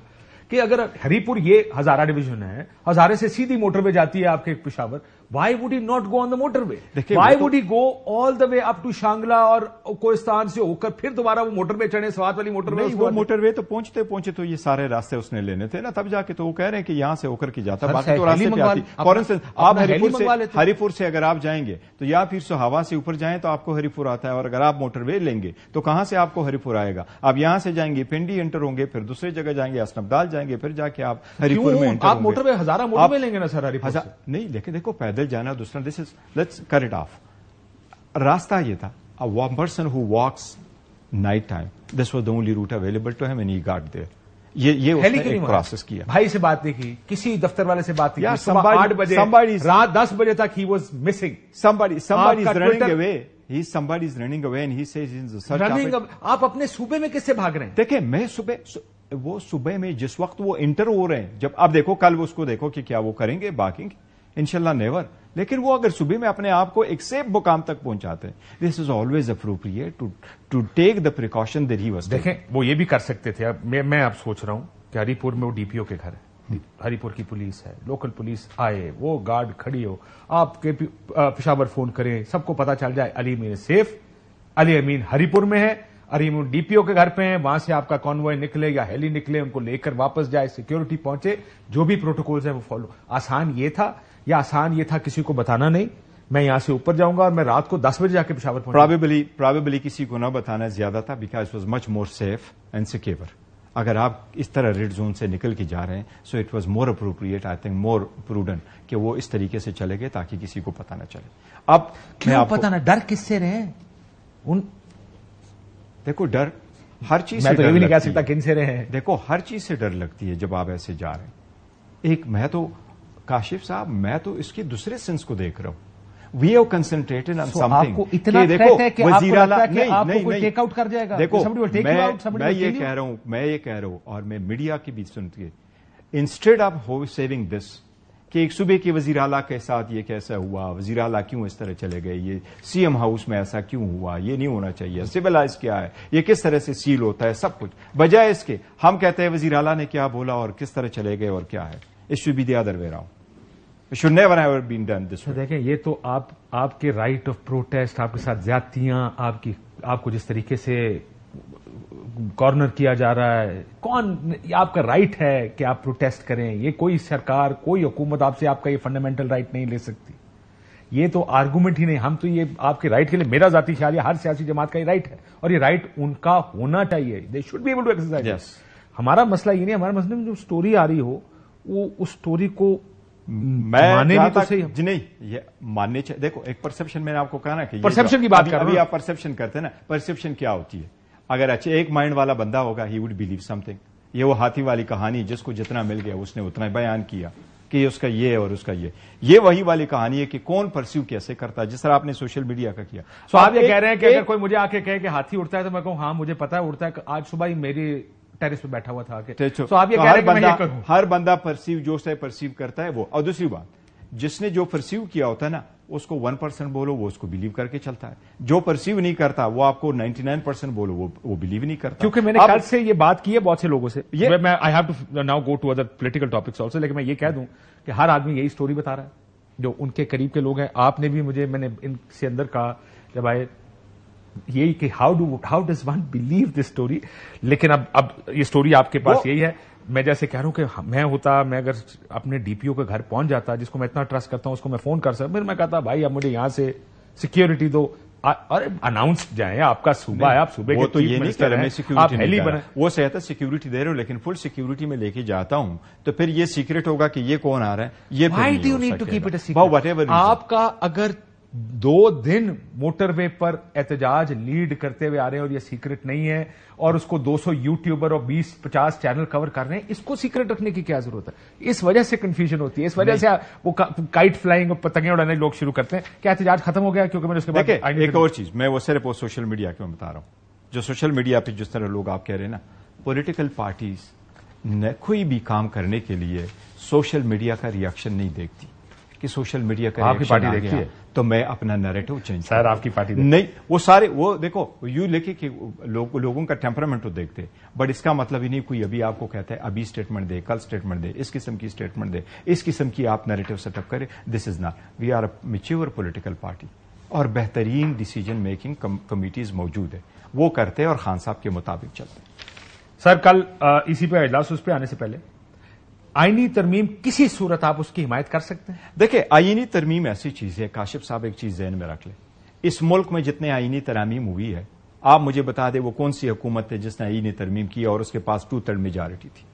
کہ اگر ہری پور یہ ہزارہ ڈویژن ہے, ہزارے سے سیدھی موٹر وے جاتی ہے آپ کے Peshawar, why would he not go on the motorway, why would he go all the way up to Shangla اور کوہستان سے ہو کر پھر دوبارہ وہ موٹر وے چڑھے, سوات والی موٹر وے. وہ موٹر وے تو پہنچتے تو یہ سارے راستے اس نے لینے تھے نا, تب جا کے تو وہ کہہ رہے ہیں کہ یہاں سے ہو کر کے جاتا, باقی تو راستے پہ آتی. فار انسٹنس آپ ہری پور سے اگر آپ جائیں گے تو یا پھر سہاوا سے اوپر جائیں تو آپ کو ہری پور آتا ہے, اور اگر آپ موٹر وے لیں گے تو کہاں سے آپ کو ہری پور آئے گا. آپ یہاں سے جائیں گے پنڈی انٹر ہوں گے, پھر دوسری جگہ جائیں گے اسنبدال جائیں گے, پھر جا کے آپ ہری پور میں انٹر ہوں گے. آپ موٹر وے ہزارہ موٹر وے لیں گے نا سر ہری پور سے. نہیں لیکن دیکھو پیدل جانا دوسرا, this is let's cut it off. راستہ یہ تھا, one person who walks night time, this was the only route available to ہم اینڈ ہی گاٹ دیئر. یہ پروسیس کیا, بھائی سے بات نہیں کی, کسی دفتر والے سے بات نہیں کی, صبح 8 بجے رات 10 بجے تک he was missing. somebody is running away. Somebody is running away and he says in the search of it. آپ اپنے صوبے میں کس سے بھاگ رہے ہیں؟ دیکھیں میں صبح میں جس وقت وہ انٹر ہو رہے ہیں, جب اب دیکھو کل اس کو دیکھو کہ کیا وہ کریں گے, باکنگ انشاءاللہ نیور, لیکن وہ اگر صبح میں اپنے آپ کو ایک سیف مقام تک پہنچاتے ہیں, this is always appropriate to take the precaution that he was. دیکھیں وہ یہ بھی کر سکتے تھے. میں اب سوچ رہا ہوں کہ ہری پور میں وہ ڈی پی او کے گھر ہے, ہری پور کی پولیس ہے, لوکل پولیس آئے, وہ گارڈ کھڑی ہو, آپ کے پشاور فون کریں, سب کو پتا چل جائے علی امین سیف, علی امین ہری پور میں ہے, علی امین ڈی پی او کے گھر پہ ہیں, وہاں سے آپ کا کانوائے نکلے یا ہیلی نکلے, ان کو لے کر واپس جائے, سیکیورٹی پہنچے, جو بھی پروٹوکولز ہیں وہ فالو. آسان یہ تھا, یا آسان یہ تھا کسی کو بتانا نہیں, میں یہاں سے اوپر جاؤں گا اور میں رات کو 10 بجے جا کے پشاور پہنچوں. پرابیبلی کسی کو نہ بتانا زیادہ تھا, because it was much more safe and secure. اگر آپ اس طرح ریڈ زون سے نکل کے جا رہے ہیں, so it was more appropriate, I think more prudent کہ وہ اس طریقے سے چلے گئے تاکہ کسی کو پتہ نہ چلے. اب کیوں پتہ نہ, ڈر کس سے رہے ان؟ دیکھو ڈر ہر چیز, میں تو یہ بھی نہیں کہہ سکتا کن سے رہے ہیں. دیکھو ہر چیز سے ڈر لگتی ہے جب آپ ایسے جا رہے ہیں. ایک میں تو کاشف صاحب, میں تو اس کے دوسرے سینس کو دیکھ رہا ہوں. We have concentrated on something. آپ کو اتنا تھریٹ ہے کہ آپ کو لگتا ہے کہ آپ کو کوئی ٹیک آؤٹ کر جائے گا. دیکھو میں یہ کہہ رہا ہوں اور میں میڈیا کی بھی سنتی ہے, انسٹیڈ آف سیونگ دس کہ ایک صوبے کے وزیر اعلیٰ کے ساتھ یہ کیسا ہوا, وزیر اعلیٰ کیوں اس طرح چلے گئے, یہ سی ایم ہاؤس میں ایسا کیوں ہوا, یہ نہیں ہونا چاہیے, سویلائز کیا ہے, یہ کس طرح سے سیل ہوتا ہے, سب کچھ, بجائے اس کے ہم کہتے ہیں وزیر اعلیٰ نے کیا بولا اور کس طرح چلے گئے اور کیا ہے. It should be the other way around. It should never have been done this way. دیکھیں یہ تو آپ کے رائٹ آف پروٹیسٹ, آپ کے ساتھ زیادتیاں, آپ کو جس طریقے سے کارنر کیا جا رہا ہے, کون, آپ کا رائٹ ہے کہ آپ پروٹیسٹ کریں. یہ کوئی سرکار, کوئی حکومت آپ سے آپ کا یہ فنڈامنٹل رائٹ نہیں لے سکتی. یہ تو آرگومنٹ ہی نہیں. ہم تو یہ آپ کے رائٹ کے لیے, میرا ذاتی خیال ہے ہر سیاسی جماعت کا یہ رائٹ ہے, اور یہ رائٹ ان کا ہونا چاہیے. They should be able to exercise. ہمارا مسئلہ یہ نہیں, ہمارا مسئلہ میں جو سٹوری آ رہی ہو وہ اس سٹوری کو ماننے بھی تو صحیح جی نہیں, یہ ماننے چاہیے. دیکھو ایک پرسپشن میں نے آپ کو کہا نا کہ پرسپشن کی بات کر رہا ہوں. ابھی آپ پرسپشن کرتے ہیں نا, پرسپشن کیا ہوتی ہے. اگر اچھا ایک مائنڈ والا بندہ ہوگا, he would blue some thing. یہ وہ ہاتھی والی کہانی, جس کو جتنا مل گیا اس نے اتنا بیان کیا کہ اس کا یہ اور اس کا یہ وہی والی کہانی ہے کہ کون پرسیو کیسے کرتا ہے, جس طرح آپ نے سوشل میڈیا کا کیا. سو آپ یہ کہہ رہے ہیں کہ اگر کوئی مجھے آ کے کہے کہ ہاتھی اڑتا ہے تو میں کہوں ہاں مجھے پتا ہے اڑتا ہے, آج صبح ہی میری ٹیرس پہ بیٹھا ہوا تھا. تو آپ یہ کہہ رہے ہیں کہ میں یہ کروں. ہر بندہ پرسیو جو سے پرسیو کرتا ہے وہ. اور دوسری بات, جس نے جو پرسیو کیا ہوتا ہے نا, اس کو 1% بولو وہ اس کو بلیو کر کے چلتا ہے. جو پرسیو نہیں کرتا وہ آپ کو 99% بولو وہ بلیو نہیں کرتا. کیونکہ میں نے کل سے یہ بات کی ہے بہت سے لوگوں سے. میں I have to now go to other political topics also, لیکن میں یہ کہہ دوں کہ ہر آدمی یہی سٹوری بتا رہا ہے جو ان کے قریب کے لوگ ہیں. آپ نے بھی مجھے, میں نے ان سے اندر کہا جب آئے یہی کہ how does one believe this story. لیکن اب یہ اسٹوری آپ کے پاس یہی ہے. میں جیسے کہہ رہا ہوں کہ میں اگر اپنے ڈی پی او کے گھر پہنچ جاتا, جس کو میں اتنا ٹرسٹ کرتا ہوں, اس کو میں فون کر سکتا, پھر میں کہتا بھائی اب مجھے یہاں سے سیکیورٹی دو, اور اناؤنس جائیں, آپ کا صوبہ ہے, آپ صوبے کے تو یہ نہیں کہہ رہے میں سیکیورٹی نہیں کہہ رہا, وہ کہتا ہے سیکیورٹی دے رہے ہو لیکن فل سیکیورٹی میں لے کے جاتا ہوں تو پھر یہ سیکرٹ ہوگا کہ یہ کون آ رہا ہے, یہ Why do you need to keep it a secret? آپ کا اگر 2 دن موٹر وے پر احتجاج لیڈ کرتے ہوئے آ رہے ہیں اور یہ سیکرٹ نہیں ہے, اور اس کو 200 یوٹیوبر اور 20-50 چینل کور کر رہے ہیں, اس کو سیکرٹ رکھنے کی کیا ضرورت ہے؟ اس وجہ سے کنفیوژن ہوتی ہے, اس وجہ سے وہ کائٹ فلائنگ اور پتنگیں اڑانے لوگ شروع کرتے ہیں کہ احتجاج ختم ہو گیا کیونکہ میں نے اس کے بعد ایک اور چیز میں وہ صرف سوشل میڈیا کے میں بتا رہا ہوں, جو سوشل میڈیا پہ جس طرح لوگ آپ کہہ رہے ہیں نا, پولیٹیکل پارٹیز کوئی بھی کام کرنے کے لیے سوشل میڈیا کا ریئیکشن نہیں دیکھتی کہ سوشل میڈیا کا آپ کی پارٹی دیکھتی ہے تو میں اپنا نیریٹو چینج. سر آپ کی پارٹی نہیں, وہ سارے وہ دیکھو یوں لکھے کہ لوگوں کا ٹیمپرامنٹ تو دیکھتے, بٹ اس کا مطلب ہی نہیں کوئی ابھی آپ کو کہتا ہے ابھی اسٹیٹمنٹ دے, کل اسٹیٹمنٹ دے, اس قسم کی اسٹیٹمنٹ دے, اس قسم کی آپ نیریٹو سیٹ اپ کرے. This is not, we are a mature political party اور بہترین ڈیسیجن میکنگ کمیٹیز موجود ہے, وہ کرتے اور خان صاحب کے مطابق چلتے. سر کل اسی پہ اجلاس, اس پہ آنے سے پہلے آئینی ترمیم کسی صورت آپ اس کی حمایت کر سکتے ہیں؟ دیکھیں آئینی ترمیم ایسی چیز ہے, کاشف صاحب ایک چیز ذہن میں رکھ لیں, اس ملک میں جتنے آئینی ترامیم ہوئی ہے آپ مجھے بتا دیں وہ کون سی حکومت ہے جس نے آئینی ترمیم کی اور اس کے پاس 2/3 میجارٹی تھی.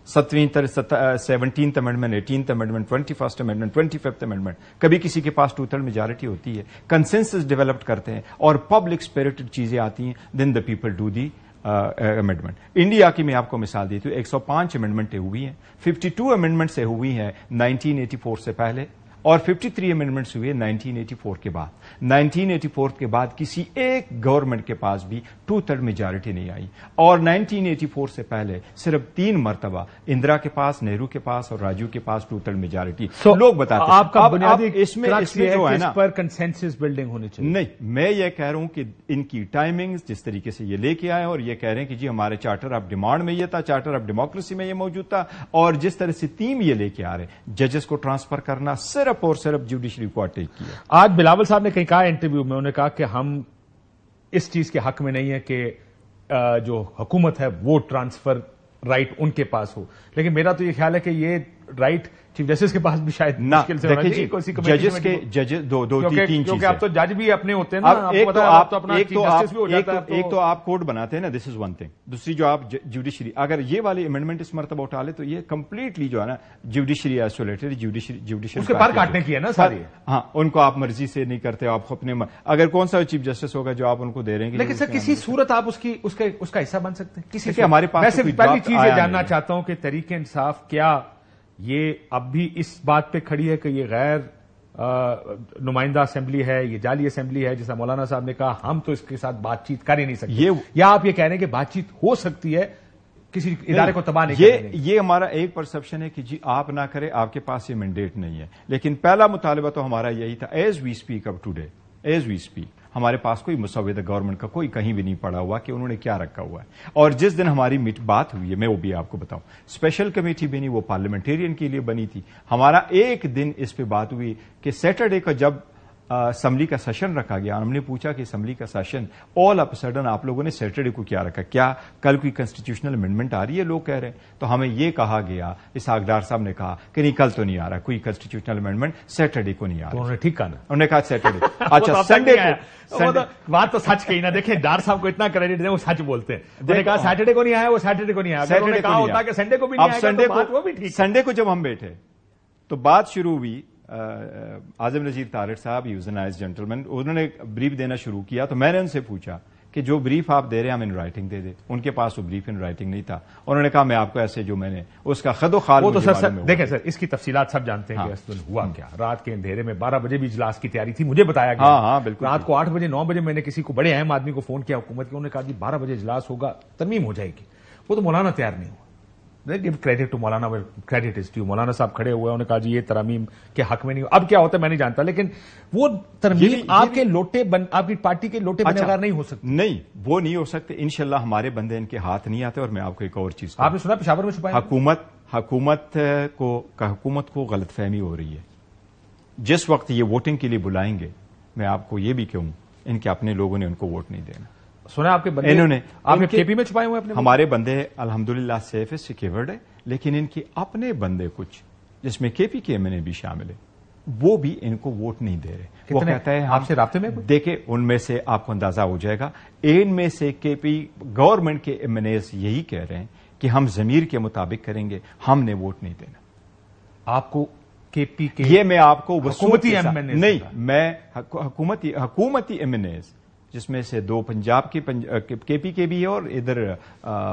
17th amendment, 18th amendment, 21st amendment, 25th amendment, کبھی کسی کے پاس 2/3 میجارٹی ہوتی ہے, کنسنسس ڈیولپ کرتے ہیں اور پبلک اسپرٹڈ چیزیں آتی ہیں, then the people do the amendment. India کی میں آپ کو مثال دیتی ہوں, 105 امینڈمنٹیں ہوئی ہیں, 52 امینڈمنٹ سے ہوئی ہیں 1984 سے پہلے اور 53 امینڈمنٹس ہوئے 1984 کے بعد. 1984 کے بعد کسی ایک گورنمنٹ کے پاس بھی 2/3 میجارٹی نہیں آئی, اور 1984 سے پہلے صرف 3 مرتبہ اندرا کے پاس, نہرو کے پاس اور راجیو کے پاس 2/3 میجارٹی. لوگ بتاتے ہیں آپ کا بنیادی اس میں جو ہے نا پر کنسنسس بلڈنگ ہونی چاہیے. نہیں, میں یہ کہہ رہا ہوں کہ ان کی ٹائمنگ جس طریقے سے یہ لے کے آئے اور یہ کہہ رہے ہیں کہ جی ہمارے چارٹر آف ڈیمانڈ میں یہ تھا, چارٹر آف ڈیموکریسی میں یہ موجود تھا, اور جس طرح سے تیم یہ لے کے آ رہے ہیں ججز کو ٹرانسفر کرنا صرف اور صرف جوڈیشری کو اٹیک کیا. آج بلاول صاحب نے کہیں کہا انٹرویو میں, انہوں نے کہا کہ ہم اس چیز کے حق میں نہیں ہے کہ جو حکومت ہے وہ ٹرانسفر رائٹ ان کے پاس ہو, لیکن میرا تو یہ خیال ہے کہ یہ رائٹ چیف جسٹس کے پاس بھی شاید مشکل سے ہونا چاہیے. ججز کے ججز دو تین چیزیں, کیونکہ اب تو جج بھی اپنے ہوتے ہیں نا, ایک تو آپ کوڈ بناتے ہیں نا, دس از ون تھنگ. دوسری جو آپ جوڈیشری, اگر یہ والی امینڈمنٹ اس مرتبہ اٹھا لے تو یہ کمپلیٹلی جو ہے نا جوڈیشری ایسولیٹڈ, جوڈیشری اس کے پر کاٹنے کی ہے نا ساری. ہاں, ان کو آپ مرضی سے نہیں کرتے, آپ اپنے اگر کون سا چیف جسٹس ہوگا جو آپ ان کو دے رہے ہیں. لیکن سر کسی صورت آپ اس کا حصہ بن سکتے ہیں کسی. ہمارے پاس میں صرف پہلی چیز یہ جاننا چاہتا ہوں کہ تحریک انصاف کیا یہ اب بھی اس بات پہ کھڑی ہے کہ یہ غیر نمائندہ اسمبلی ہے, یہ جعلی اسمبلی ہے, جیسا مولانا صاحب نے کہا ہم تو اس کے ساتھ بات چیت کر ہی نہیں سکتے, یا آپ یہ کہہ رہے ہیں کہ بات چیت ہو سکتی ہے, کسی ادارے کو تباہ نہیں کریں گے؟ یہ ہمارا ایک پرسپشن ہے کہ جی آپ نہ کریں, آپ کے پاس یہ مینڈیٹ نہیں ہے. لیکن پہلا مطالبہ تو ہمارا یہی تھا, as we speak up today, as we speak ہمارے پاس کوئی مسودہ گورنمنٹ کا کوئی کہیں بھی نہیں پڑا ہوا کہ انہوں نے کیا رکھا ہوا ہے. اور جس دن ہماری بات ہوئی ہے, میں وہ بھی آپ کو بتاؤں, اسپیشل کمیٹی بنی, وہ پارلیمنٹیرین کے لیے بنی تھی. ہمارا ایک دن اس پہ بات ہوئی کہ سیٹرڈے کا جب اسمبلی کا سیشن رکھا گیا, ہم نے پوچھا کہ اسمبلی کا سیشن آل اپ سڈن آپ لوگوں نے سیٹرڈے کو کیا رکھا, کیا کل کوئی کنسٹیٹیوشنل امینڈمنٹ آ رہی ہے؟ لوگ کہہ رہے ہیں. تو ہمیں یہ کہا گیا, اسحاق ڈار صاحب نے کہا کہ نہیں کل تو نہیں آ رہا کوئی کنسٹیٹیوشنل امینڈمنٹ, سیٹرڈے کو نہیں آ رہا. انہوں نے ٹھیک کہا نا, انہوں نے کہا سیٹرڈے. اچھا سنڈے کو, بات تو سچ کہی نا. دیکھیں ڈار صاحب کو اتنا کریڈٹ دیں, وہ سچ بولتے ہیں. انہوں نے کہا سیٹرڈے کو نہیں آیا, وہ سیٹرڈے کو نہیں آیا. انہوں نے کہا ہوتا کہ سنڈے کو بھی نہیں آیا. سنڈے کو جب ہم بیٹھے تو بات شروع ہوئی, اعظم Nazir Tariq sahab, he was a nice gentleman, انہوں نے بریف دینا شروع کیا. تو میں نے ان سے پوچھا کہ جو بریف آپ دے رہے ہیں ہم ان رائٹنگ دے دیں. ان کے پاس وہ بریف ان رائٹنگ نہیں تھا. انہوں نے کہا میں آپ کو ایسے جو میں نے اس کا خد و خال, وہ تو سر دیکھیں سر اس کی تفصیلات سب جانتے ہیں کہ اس دن ہوا کیا. رات کے اندھیرے میں 12 بجے بھی اجلاس کی تیاری تھی, مجھے بتایا گیا. ہاں بالکل. رات کو 8 بجے 9 بجے میں نے کسی کو بڑے اہم آدمی کو فون کیا حکومت کے, انہوں نے کہا جی 12 بجے اجلاس ہوگا, ترمیم ہو جائے گی. وہ تو مولانا تیار نہیں ہوا. Give credit to Maulana, credit is due. مولانا صاحب کھڑے ہوئے, انہوں نے کہا جی یہ ترامیم کے حق میں نہیں. اب کیا ہوتا ہے میں نہیں جانتا, لیکن وہ ترمیم آپ کے لوٹے آپ کی پارٹی کے لوٹے بنے بغیر نہیں ہو سکتی. نہیں, وہ نہیں ہو سکتے انشاءاللہ. ہمارے بندے ان کے ہاتھ نہیں آتے. اور میں آپ کو ایک اور چیز, آپ نے سنا پشاور میں چھپایا, حکومت کو غلط فہمی ہو رہی ہے. جس وقت یہ ووٹنگ کے لیے بلائیں گے, میں آپ کو یہ بھی کہوں ان کے اپنے لوگوں نے ان کو ووٹ نہیں دینا. سنا آپ کے بندے, انہوں نے آپ نے کے پی میں چھپائے ہوئے اپنے. ہمارے بندے الحمدللہ سیف ہے, سیکیورڈ ہے, لیکن ان کے اپنے بندے کچھ جس میں کے پی کے ایم این اے بھی شامل ہے, وہ بھی ان کو ووٹ نہیں دے رہے. وہ کہتا ہے آپ سے رابطے میں دیکھیں ان میں سے آپ کو اندازہ ہو جائے گا, ان میں سے کے پی گورنمنٹ کے ایم این ایز یہی کہہ رہے ہیں کہ ہم ضمیر کے مطابق کریں گے, ہم نے ووٹ نہیں دینا. آپ کو کے پی کے یہ میں آپ کو حکومتی ایم این ایز نہیں, میں حکومتی ایم این ایز جس میں سے 2 پنجاب کے پی کے بھی ہے اور ادھر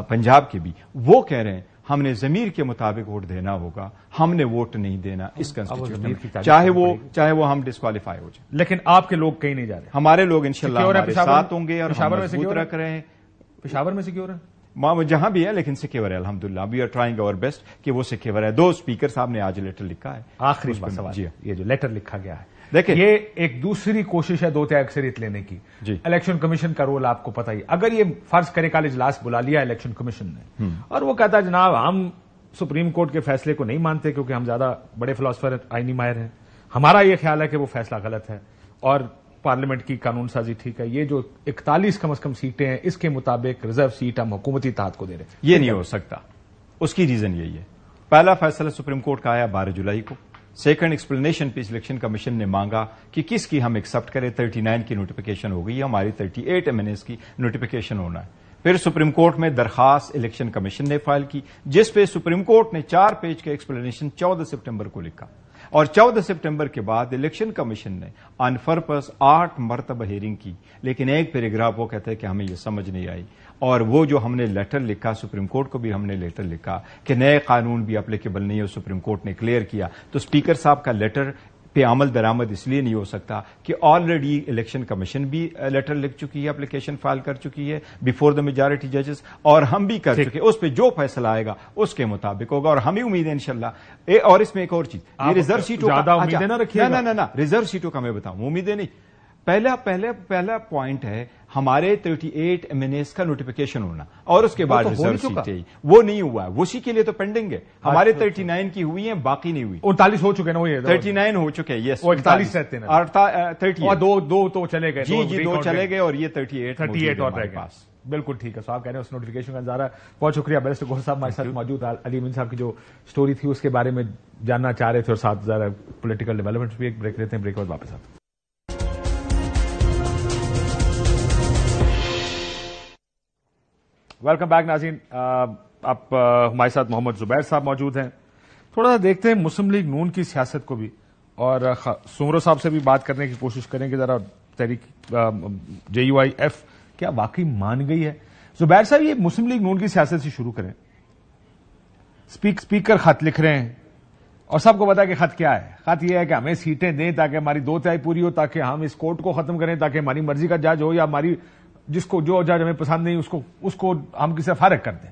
پنجاب کے بھی, وہ کہہ رہے ہیں ہم نے ضمیر کے مطابق ووٹ دینا ہوگا, ہم نے ووٹ نہیں دینا اس کنسٹیٹیوشن, چاہے وہ ہم ڈسکوالیفائی ہو جائے. لیکن آپ کے لوگ کہیں نہیں جا رہے, ہمارے لوگ انشاءاللہ ہمارے ساتھ ہوں گے اور ہم مضبوط رکھ رہے ہیں. پشاور میں سیکیور ہے, جہاں بھی ہے, لیکن سیکیور ہے الحمدللہ. وی آر ٹرائنگ اور بیسٹ کہ وہ سیکیور ہے. 2 اسپیکر صاحب نے آج لیٹر لکھا ہے. آخری سوال, یہ جو لیٹر لکھا گیا ہے دیکھیں, یہ ایک دوسری کوشش ہے 2 تہائی اکثریت لینے کی. الیکشن کمیشن کا رول آپ کو پتہ ہی, اگر یہ فرض کرے کل اجلاس بلا لیا الیکشن کمیشن نے اور وہ کہتا ہے جناب ہم سپریم کورٹ کے فیصلے کو نہیں مانتے کیونکہ ہم زیادہ بڑے فلاسفر آئینی ماہر ہیں, ہمارا یہ خیال ہے کہ وہ فیصلہ غلط ہے اور پارلیمنٹ کی قانون سازی ٹھیک ہے, یہ جو 41 کم از کم سیٹیں ہیں اس کے مطابق ریزرو سیٹ ہم حکومتی اتحاد کو دے رہے ہیں. یہ نہیں ہو سکتا. اس کی ریزن یہی ہے, پہلا فیصلہ سپریم کورٹ کا آیا 12 جولائی کو. سیکنڈ ایکسپلینیشن پہ الیکشن کمیشن نے مانگا کہ کس کی ہم ایکسپٹ کریں. 39 کی نوٹیفیکیشن ہو گئی, ہماری 38 ایم این ایز کی نوٹیفیکیشن ہونا ہے. پھر سپریم کورٹ میں درخواست الیکشن کمیشن نے فائل کی جس پہ سپریم کورٹ نے 4 پیج کا ایکسپلینیشن 14 سپٹمبر کو لکھا, اور 14 سپٹمبر کے بعد الیکشن کمیشن نے آن پرپس 8 مرتبہ ہیئرنگ کی, لیکن ایک پیراگراف وہ کہتا ہے کہ ہمیں یہ سمجھ نہیں آئی. اور وہ جو ہم نے لیٹر لکھا سپریم کورٹ کو بھی ہم نے لیٹر لکھا کہ نئے قانون بھی اپلیکیبل نہیں ہے, سپریم کورٹ نے کلیئر کیا. تو اسپیکر صاحب کا لیٹر پہ عمل درآمد اس لیے نہیں ہو سکتا کہ آلریڈی الیکشن کمیشن بھی لیٹر لکھ چکی ہے, اپلیکیشن فائل کر چکی ہے بیفور دا میجارٹی ججز, اور ہم بھی کر چکے. اس پہ جو فیصلہ آئے گا اس کے مطابق ہوگا, اور ہمیں امید ہے انشاءاللہ. اور اس میں ایک اور چیز, یہ ریزرو سیٹوں کا ریزرو سیٹوں کا میں بتاؤں, امیدیں نہیں. پہلا پوائنٹ ہے ہمارے 38 ایم این ایز کا نوٹیفیکیشن ہونا, اور اس کے بعد ریزرو سیٹیں, وہ نہیں ہوا ہے, اسی کے لیے تو پینڈنگ ہے. ہمارے 39 کی ہوئی ہیں, باقی نہیں ہوئی. 39 ہو چکے نا, وہ 39 ہو چکے ہیں, یس. 41 رہتے ہیں, اور 2 تو چلے گئے. جی 2 چلے گئے, اور یہ 38 اور رہ گئے. بالکل ٹھیک ہے. صاحب کہہ رہے ہیں اس نوٹیفیکیشن کا انتظار ہے. بہت شکریہ. بیرسٹر گوہر صاحب ہمارے ساتھ موجود. علی امین صاحب کی جو سٹوری تھی اس کے بارے میں جاننا چاہ رہے تھے, اور ساتھ ذرا پولیٹیکل ڈیولپمنٹس بھی. ایک بریک لیتے ہیں, بریک کے بعد واپس آتے ہیں. ویلکم بیک ناظرین. آپ ہمارے ساتھ محمد زبیر صاحب موجود ہیں. تھوڑا سا دیکھتے ہیں مسلم لیگ نون کی سیاست کو بھی, اور سمرو صاحب سے بھی بات کرنے کی کوشش کریں کہ ذرا تحریک JUIF کیا واقعی مان گئی ہے. زبیر صاحب, یہ مسلم لیگ نون کی سیاست سے شروع کریں. اسپیکر خط لکھ رہے ہیں اور سب کو پتا کہ خط کیا ہے. خط یہ ہے کہ ہمیں سیٹیں دیں تاکہ ہماری 2 تہائی پوری ہو, تاکہ ہم اس کورٹ کو ختم کریں, تاکہ ہماری مرضی کا جج ہو, یا ہماری جس کو جو جج ہمیں پسند نہیں اس کو ہم کسی فارغ کر دیں.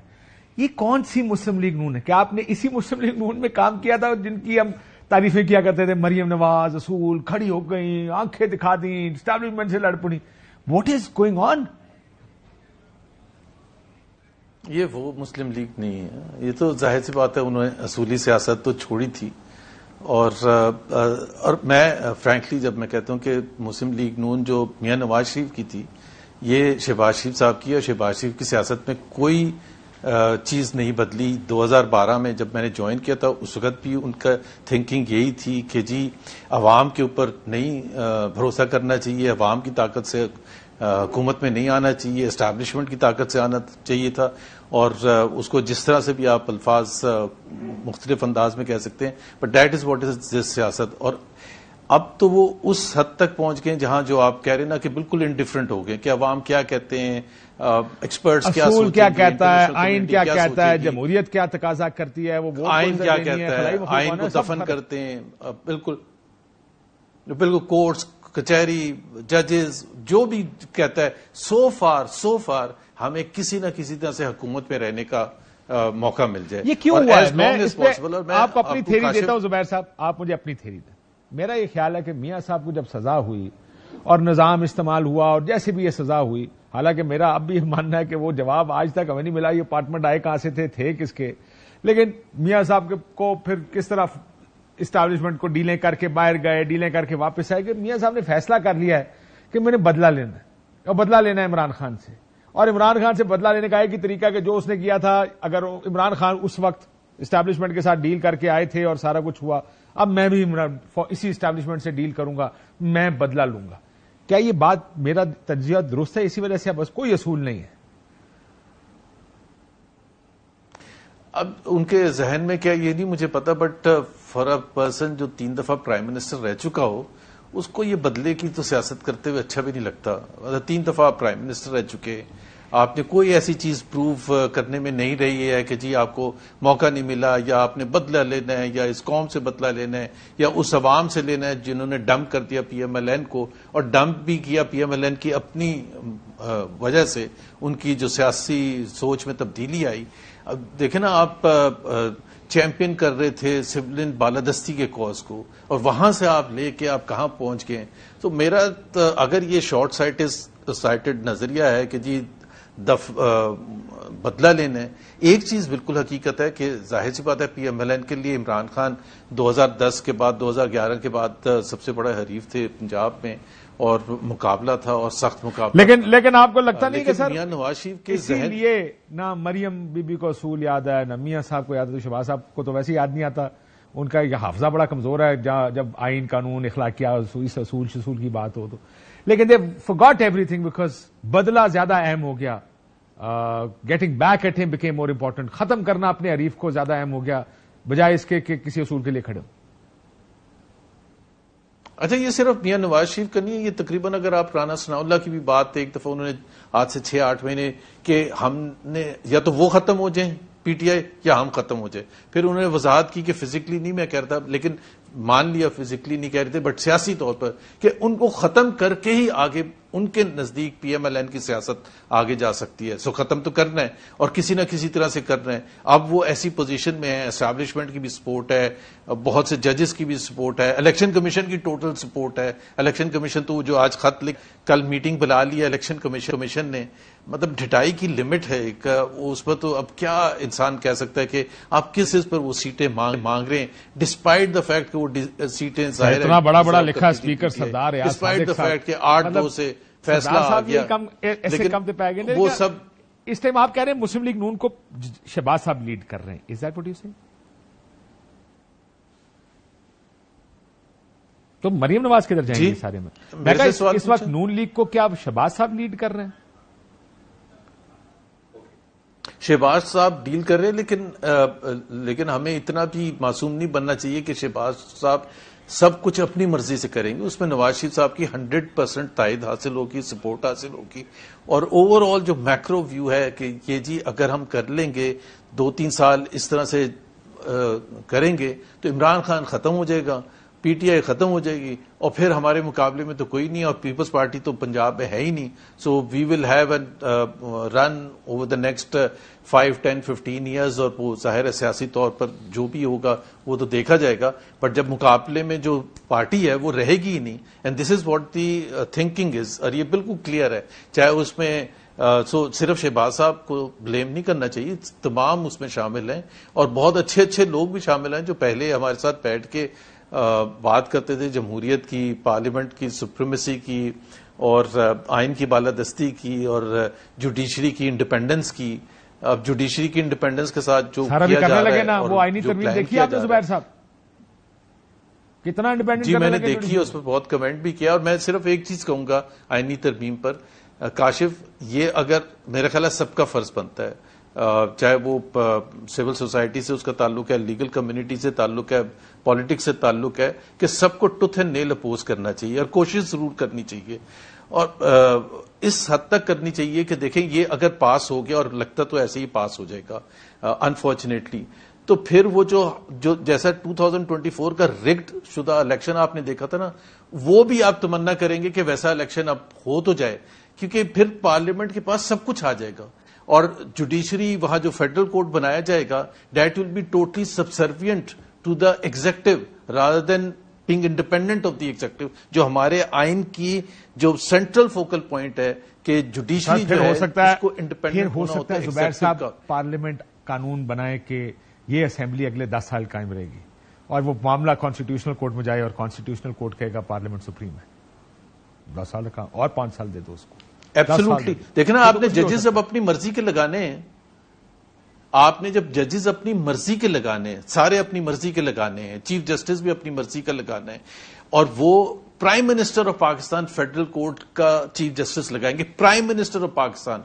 یہ کون سی مسلم لیگ نون ہے؟ کیا آپ نے اسی مسلم لیگ نون میں کام کیا تھا جن کی ہم تعریفیں کیا کرتے تھے؟ مریم نواز اصول کھڑی ہو گئی, آنکھیں دکھا دیں, اسٹیبلشمنٹ سے لڑ پڑی. What is going on? یہ وہ مسلم لیگ نہیں ہے. یہ تو ظاہر سی بات ہے, انہوں نے اصولی سیاست تو چھوڑی تھی. اور میں فرینکلی جب میں کہتا ہوں کہ مسلم لیگ نون جو میاں نواز شریف کی تھی, یہ شہباز شریف صاحب کی, اور شہباز شریف کی سیاست میں کوئی چیز نہیں بدلی. 2012 میں جب میں نے جوائن کیا تھا اس وقت بھی ان کا تھنکنگ یہی تھی کہ جی عوام کے اوپر نہیں بھروسہ کرنا چاہیے, عوام کی طاقت سے حکومت میں نہیں آنا چاہیے, اسٹیبلشمنٹ کی طاقت سے آنا چاہیے تھا. اور اس کو جس طرح سے بھی آپ الفاظ مختلف انداز میں کہہ سکتے ہیں, but that is what is this سیاست. اور اب تو وہ اس حد تک پہنچ گئے جہاں جو آپ کہہ رہے ہیں نا کہ بالکل انڈیفرنٹ ہو گئے کہ عوام کیا کہتے ہیں, ایکسپرٹس کیا اصول کیا کہتا ہے, آئین کیا کہتا ہے, جمہوریت کیا تقاضا کرتی ہے, وہ آئین کیا کہتا ہے, آئین کو دفن کرتے ہیں. بالکل کورٹس, کچہری, ججز جو بھی کہتا ہے, سو فار ہمیں کسی نہ کسی طرح سے حکومت میں رہنے کا موقع مل جائے. یہ کیوں ہوا ہے؟ میں آپ کو اپنی تھیری دیتا ہوں زبیر صاحب, آپ مجھے اپنی تھیری دیں. میرا یہ خیال ہے کہ میاں صاحب کو جب سزا ہوئی اور نظام استعمال ہوا اور جیسے بھی یہ سزا ہوئی, حالانکہ میرا اب بھی ماننا ہے کہ وہ جواب آج تک ہمیں نہیں ملا یہ اپارٹمنٹ آئے کہاں سے تھے کس کے, لیکن میاں صاحب کو پھر کس طرح اسٹیبلشمنٹ کو ڈیلیں کر کے باہر گئے, ڈیلیں کر کے واپس آئے, کہ میاں صاحب نے فیصلہ کر لیا ہے کہ میں نے بدلہ لینا ہے, اور بدلہ لینا ہے عمران خان سے. اور عمران خان سے بدلہ لینے کا ایک ہی طریقہ کہ جو اس نے کیا تھا, اگر عمران خان اس وقت اسٹیبلشمنٹ کے ساتھ ڈیل کر کے آئے تھے اور سارا کچھ ہوا, اب میں بھی اسی اسٹیبلشمنٹ سے ڈیل کروں گا, میں بدلہ لوں گا. کیا یہ بات, میرا تجزیہ درست ہے؟ اسی وجہ سے بس کوئی اصول نہیں ہے. اب ان کے ذہن میں کیا یہ نہیں مجھے پتا, بٹ فار اے پرسن جو 3 دفعہ پرائم منسٹر رہ چکا ہو, اس کو یہ بدلے کی تو سیاست کرتے ہوئے اچھا بھی نہیں لگتا. 3 دفعہ پرائم منسٹر رہ چکے, آپ نے کوئی ایسی چیز پروو کرنے میں نہیں رہی ہے کہ جی آپ کو موقع نہیں ملا, یا آپ نے بدلہ لینا ہے, یا اس قوم سے بدلہ لینا ہے, یا اس عوام سے لینا ہے جنہوں نے ڈمپ کر دیا پی ایم ایل این کو, اور ڈمپ بھی کیا پی ایم ایل این کی اپنی وجہ سے, ان کی جو سیاسی سوچ میں تبدیلی آئی. اب دیکھیں نا, آپ چیمپئن کر رہے تھے سولین بالادستی کے کاز کو, اور وہاں سے آپ لے کے آپ کہاں پہنچ گئے. تو میرا اگر یہ شارٹ سائٹڈ نظریہ ہے کہ جی بدلہ لینا ہے, ایک چیز بالکل حقیقت ہے کہ ظاہر سی بات ہے پی ایم ایل این کے لیے عمران خان 2010 کے بعد 2011 کے بعد سب سے بڑا حریف تھے پنجاب میں, اور مقابلہ تھا اور سخت مقابلہ. لیکن آپ کو لگتا نہیں کہ سر میاں نواز شریف کے اسی لیے نہ مریم بی بی کو اصول یاد ہے, نہ میاں صاحب کو یاد ہے, تو شہباز صاحب کو تو ویسے یاد نہیں آتا, ان کا یہ حافظہ بڑا کمزور ہے جب آئین قانون اخلاقیات اس اصول کی بات ہو تو. لیکن دے forgot everything because بدلہ زیادہ اہم ہو گیا. گیٹنگ بیک ایٹ ہم became more important. ختم کرنا اپنے حریف کو زیادہ اہم ہو گیا بجائے اس کے کہ کسی اصول کے لیے کھڑے ہو. اچھا, یہ صرف میاں نواز شریف کا نہیں ہے, یہ تقریباً اگر آپ رانا ثناء اللہ کی بھی بات, ایک دفعہ انہوں نے آج سے 6-8 مہینے کہ ہم نے یا تو وہ ختم ہو جائیں پی ٹی آئی یا ہم ختم ہو جائیں. پھر انہوں نے وضاحت کی کہ فزیکلی نہیں میں کہہ رہا تھا, لیکن مان لیا فزیکلی نہیں کہہ رہے تھے, بٹ سیاسی طور پر کہ ان کو ختم کر کے ہی آگے ان کے نزدیک پی ایم ایل این کی سیاست آگے جا سکتی ہے. سو ختم تو کرنا ہے اور کسی نہ کسی طرح سے کرنا ہے. اب وہ ایسی پوزیشن میں ہے, اسٹیبلشمنٹ کی بھی سپورٹ ہے, بہت سے ججز کی بھی سپورٹ ہے, الیکشن کمیشن کی ٹوٹل سپورٹ ہے. الیکشن کمیشن تو جو آج خط لکھ کل میٹنگ بلا لی ہے الیکشن کمیشن نے, مطلب ڈھٹائی کی لمٹ ہے ایک, اس پر تو اب کیا انسان کہہ سکتا ہے کہ آپ کس اس پر وہ سیٹیں مانگ رہے ہیں, ڈسپائٹ دا فیکٹ کہ وہ سیٹیں ظاہر اتنا بڑا لکھا اسپیکر سردار ہے, ڈسپائٹ دا فیکٹ کہ 8-2 سے فیصلہ آ گیا. ایسے کم پہ گئے وہ سب اس ٹائم آپ کہہ رہے ہیں مسلم لیگ نون کو شہباز صاحب لیڈ کر رہے ہیں. از دیٹ واٹ یو سے؟ تو مریم نواز کدھر جائیں گے سارے میں؟ میں کہا اس وقت نون لیگ کو کیا شہباز صاحب لیڈ کر رہے ہیں؟ شہباز صاحب ڈیل کر رہے ہیں, لیکن ہمیں اتنا بھی معصوم نہیں بننا چاہیے کہ شہباز صاحب سب کچھ اپنی مرضی سے کریں گے. اس میں نواز شریف صاحب کی 100% تائید حاصل ہوگی, سپورٹ حاصل ہوگی, اور اوور آل جو میکرو ویو ہے کہ یہ جی اگر ہم کر لیں گے 2-3 سال اس طرح سے کریں گے تو عمران خان ختم ہو جائے گا, پی ٹی آئی ختم ہو جائے گی, اور پھر ہمارے مقابلے میں تو کوئی نہیں, اور پیپلز پارٹی تو پنجاب میں ہے ہی نہیں. So we will have a run over the next 5-10-15 years, اور وہ ظاہر ہے سیاسی طور پر جو بھی ہوگا وہ تو دیکھا جائے گا, بٹ جب مقابلے میں جو پارٹی ہے وہ رہے گی ہی نہیں. And this is what the thinking is, اور یہ بالکل کلیئر ہے. چاہے اس میں صرف شہباز صاحب کو بلیم نہیں کرنا چاہیے, تمام اس میں شامل ہیں, اور بہت اچھے لوگ بھی شامل ہیں جو پہلے ہمارے ساتھ بیٹھ کے بات کرتے تھے جمہوریت کی, پارلیمنٹ کی سپریمیسی کی, اور آئین کی بالادستی کی, اور جوڈیشری کی انڈیپینڈنس کی. اب جوڈیشری کی انڈیپینڈنس کے ساتھ جو کیا جا رہا ہے, وہ آئینی ترمیم دیکھی آپ نے زبیر صاحب کتنا انڈیپینڈنٹ؟ جی میں نے دیکھی ہے, اس پر بہت کمنٹ بھی کیا, اور میں صرف ایک چیز کہوں گا آئینی ترمیم پر, کاشف یہ اگر میرا خیال ہے سب کا فرض بنتا ہے, چاہے وہ سول سوسائٹی سے اس کا تعلق ہے, لیگل کمیونٹی سے تعلق ہے, پالیٹکس سے تعلق ہے, کہ سب کو ٹوتھ اینڈ نیل اپوز کرنا چاہیے, اور کوشش ضرور کرنی چاہیے, اور اس حد تک کرنی چاہیے کہ دیکھیں یہ اگر پاس ہو گیا, اور لگتا تو ایسے ہی پاس ہو جائے گا انفارچونیٹلی, تو پھر وہ جو جیسا 2024 کا ریگڈ شدہ الیکشن آپ نے دیکھا تھا نا, وہ بھی آپ تمنا کریں گے کہ ویسا الیکشن اب ہو تو جائے, کیونکہ پھر پارلیمنٹ کے پاس سب کچھ آ جائے گا, اور جوڈیشری وہاں جو فیڈرل کورٹ بنایا جائے گا that will be totally subservient to the executive rather than being independent of the executive, جو ہمارے آئین کی جو سینٹرل فوکل پوائنٹ ہے کہ جوڈیشری جو ہے اس کو انڈیپینڈنٹ ہونا ہوتا ہے. زبیر صاحب پارلیمنٹ قانون بنائے کہ یہ اسمبلی اگلے 10 سال قائم رہے گی, اور وہ معاملہ کانسٹیٹیوشنل کورٹ میں جائے, اور کانسٹیٹیوشنل کورٹ کہے گا پارلیمنٹ سپریم ہے, 10 سال کا اور 5 سال دے دو اس کو. ایبسولوٹلی. دیکھنا آپ نے ججز اب اپنی مرضی کے لگانے ہیں, آپ نے جب ججز اپنی مرضی کے لگانے ہیں، سارے اپنی مرضی کے لگانے ہیں، چیف جسٹس بھی اپنی مرضی کا لگانا ہے، اور وہ prime minister of Pakistan federal court کا چیف جسٹس لگائیں گے، پرائم منسٹر آف پاکستان،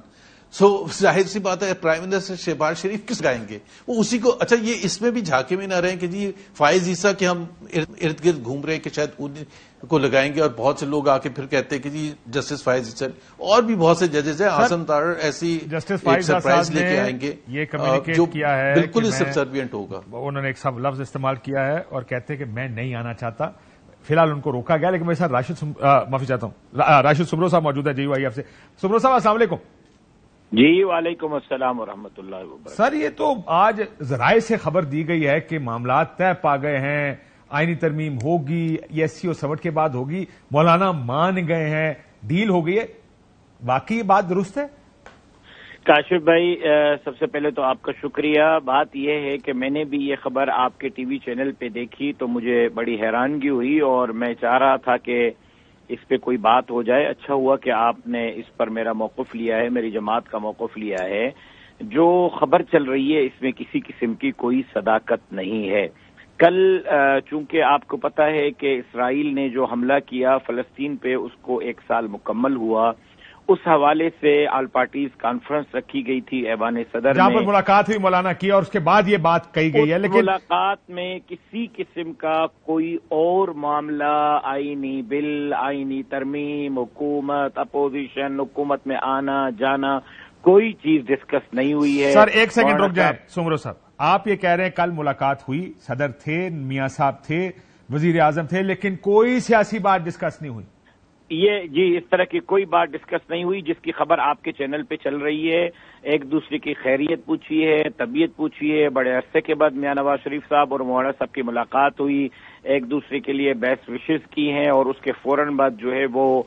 سو ظاہر سی بات ہے پرائم منسٹر شہباز شریف کس لگائیں گے؟ وہ اسی کو، اچھا یہ اس میں بھی جھانکے میں نہ رہے کہ جی فائز عیسیٰ کے ہم ارد گرد گھوم رہے ہیں کہ شاید انہیں کو لگائیں گے، اور بہت سے لوگ آ کے پھر کہتے ہیں کہ جی جسٹس فائز عیسیٰ، اور بھی بہت سے ججز ہیں، عاصم تارڑ ایسی سرپرائز لے کے آئیں گے یہ کمیونیکیٹ کیا ہے، بالکل سبسربینٹ ہوگا. انہوں نے ایک سب لفظ استعمال کیا ہے اور کہتے ہیں کہ میں نہیں آنا چاہتا، فی الحال ان کو روکا گیا. لیکن میرے ساتھ معافی چاہتا ہوں، راشد سمرو صاحب موجود ہے جی وائی ایف سے. سمرو صاحب السلام علیکم. جی وعلیکم السلام ورحمۃ اللہ وبرکاتہ. سر یہ تو آج ذرائع سے خبر دی گئی ہے کہ معاملات طے پا گئے ہیں، آئینی ترمیم ہوگی، یہ ایس سی او 67 کے بعد ہوگی، مولانا مان گئے ہیں، ڈیل ہو گئی ہے، واقعی یہ بات درست ہے؟ کاشف بھائی سب سے پہلے تو آپ کا شکریہ. بات یہ ہے کہ میں نے بھی یہ خبر آپ کے ٹی وی چینل پہ دیکھی تو مجھے بڑی حیرانگی ہوئی اور میں چاہ رہا تھا کہ اس پہ کوئی بات ہو جائے. اچھا ہوا کہ آپ نے اس پر میرا موقف لیا ہے، میری جماعت کا موقف لیا ہے. جو خبر چل رہی ہے اس میں کسی قسم کی کوئی صداقت نہیں ہے. کل چونکہ آپ کو پتا ہے کہ اسرائیل نے جو حملہ کیا فلسطین پہ اس کو 1 سال مکمل ہوا، اس حوالے سے آل پارٹیز کانفرنس رکھی گئی تھی ایوان صدر جہاں پر ملاقات ہوئی مولانا کی اور اس کے بعد یہ بات کہی گئی ہے. لیکن ملاقات میں کسی قسم کا کوئی اور معاملہ، آئینی بل، آئینی ترمیم، حکومت، اپوزیشن، حکومت میں آنا جانا، کوئی چیز ڈسکس نہیں ہوئی ہے. سر ایک سیکنڈ رک جائیں سمرو صاحب، آپ یہ کہہ رہے ہیں کل ملاقات ہوئی، صدر تھے، میاں صاحب تھے، وزیر اعظم تھے، لیکن کوئی سیاسی بات ڈسکس نہیں ہوئی. یہ جی اس طرح کی کوئی بات ڈسکس نہیں ہوئی جس کی خبر آپ کے چینل پہ چل رہی ہے. ایک دوسرے کی خیریت پوچھی ہے، طبیعت پوچھی ہے. بڑے عرصے کے بعد میاں نواز شریف صاحب اور مولانا صاحب کی ملاقات ہوئی، ایک دوسرے کے لیے بیسٹ وشز کی ہیں اور اس کے فوراً بعد جو ہے وہ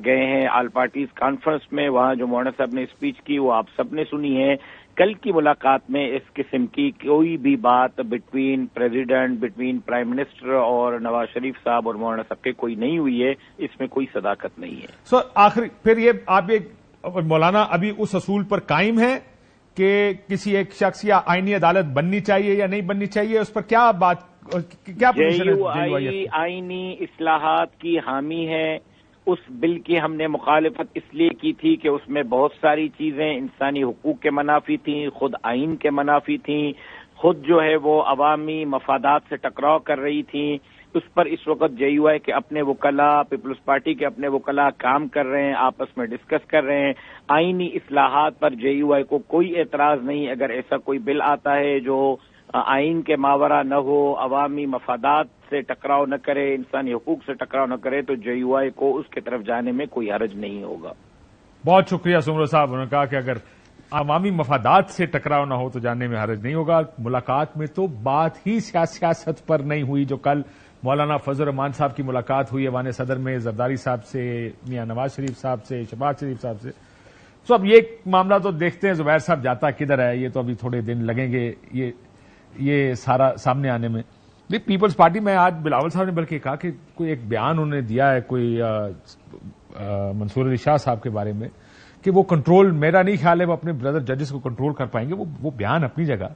گئے ہیں آل پارٹیز کانفرنس میں. وہاں جو مولانا صاحب نے اسپیچ کی وہ آپ سب نے سنی ہے. کل کی ملاقات میں اس قسم کی کوئی بھی بات between president, between prime minister اور نواز شریف صاحب اور مولانا صاحب کے کوئی نہیں ہوئی ہے. اس میں کوئی صداقت نہیں ہے. سو آخری پھر یہ آپ مولانا ابھی اس اصول پر قائم ہے کہ کسی ایک شخص یا آئینی عدالت بننی چاہیے یا نہیں بننی چاہیے، اس پر کیا بات، کیا پوزیشن ہے؟ آئینی اصلاحات کی حامی ہے. اس بل کی ہم نے مخالفت اس لیے کی تھی کہ اس میں بہت ساری چیزیں انسانی حقوق کے منافی تھیں، خود آئین کے منافی تھیں، خود جو ہے وہ عوامی مفادات سے ٹکراؤ کر رہی تھیں. اس پر اس وقت جے یو آئی کے اپنے وکلاء، پیپلز پارٹی کے اپنے وکلاء کام کر رہے ہیں، آپس میں ڈسکس کر رہے ہیں. آئینی اصلاحات پر جے یو آئی کو کوئی اعتراض نہیں. اگر ایسا کوئی بل آتا ہے جو آئین کے ماورا نہ ہو، عوامی مفادات سے ٹکراؤ نہ کرے، انسانی حقوق سے ٹکراؤ نہ کرے، تو جے یو آئی کو اس کی طرف جانے میں کوئی حرج نہیں ہوگا. بہت شکریہ سمرو صاحب. انہوں نے کہا کہ اگر عوامی مفادات سے ٹکراؤ نہ ہو تو جانے میں حرج نہیں ہوگا. ملاقات میں تو بات ہی سیاست پر نہیں ہوئی. جو کل مولانا فضل الرحمان صاحب کی ملاقات ہوئی ایوان صدر میں زرداری صاحب سے، میاں نواز شریف صاحب سے، شہباز شریف صاحب سے. تو اب یہ معاملہ تو دیکھتے ہیں زبیر صاحب جاتا کدھر ہے. یہ تو ابھی تھوڑے دن لگیں گے یہ سارا سامنے آنے میں. پیپلز پارٹی میں آج بلاول صاحب نے بلکہ کہا کہ کوئی ایک بیان انہوں نے دیا ہے کوئی منصور علی شاہ صاحب کے بارے میں کہ وہ کنٹرول، میرا نہیں خیال ہے وہ اپنے بردر ججز کو کنٹرول کر پائیں گے. وہ بیان اپنی جگہ،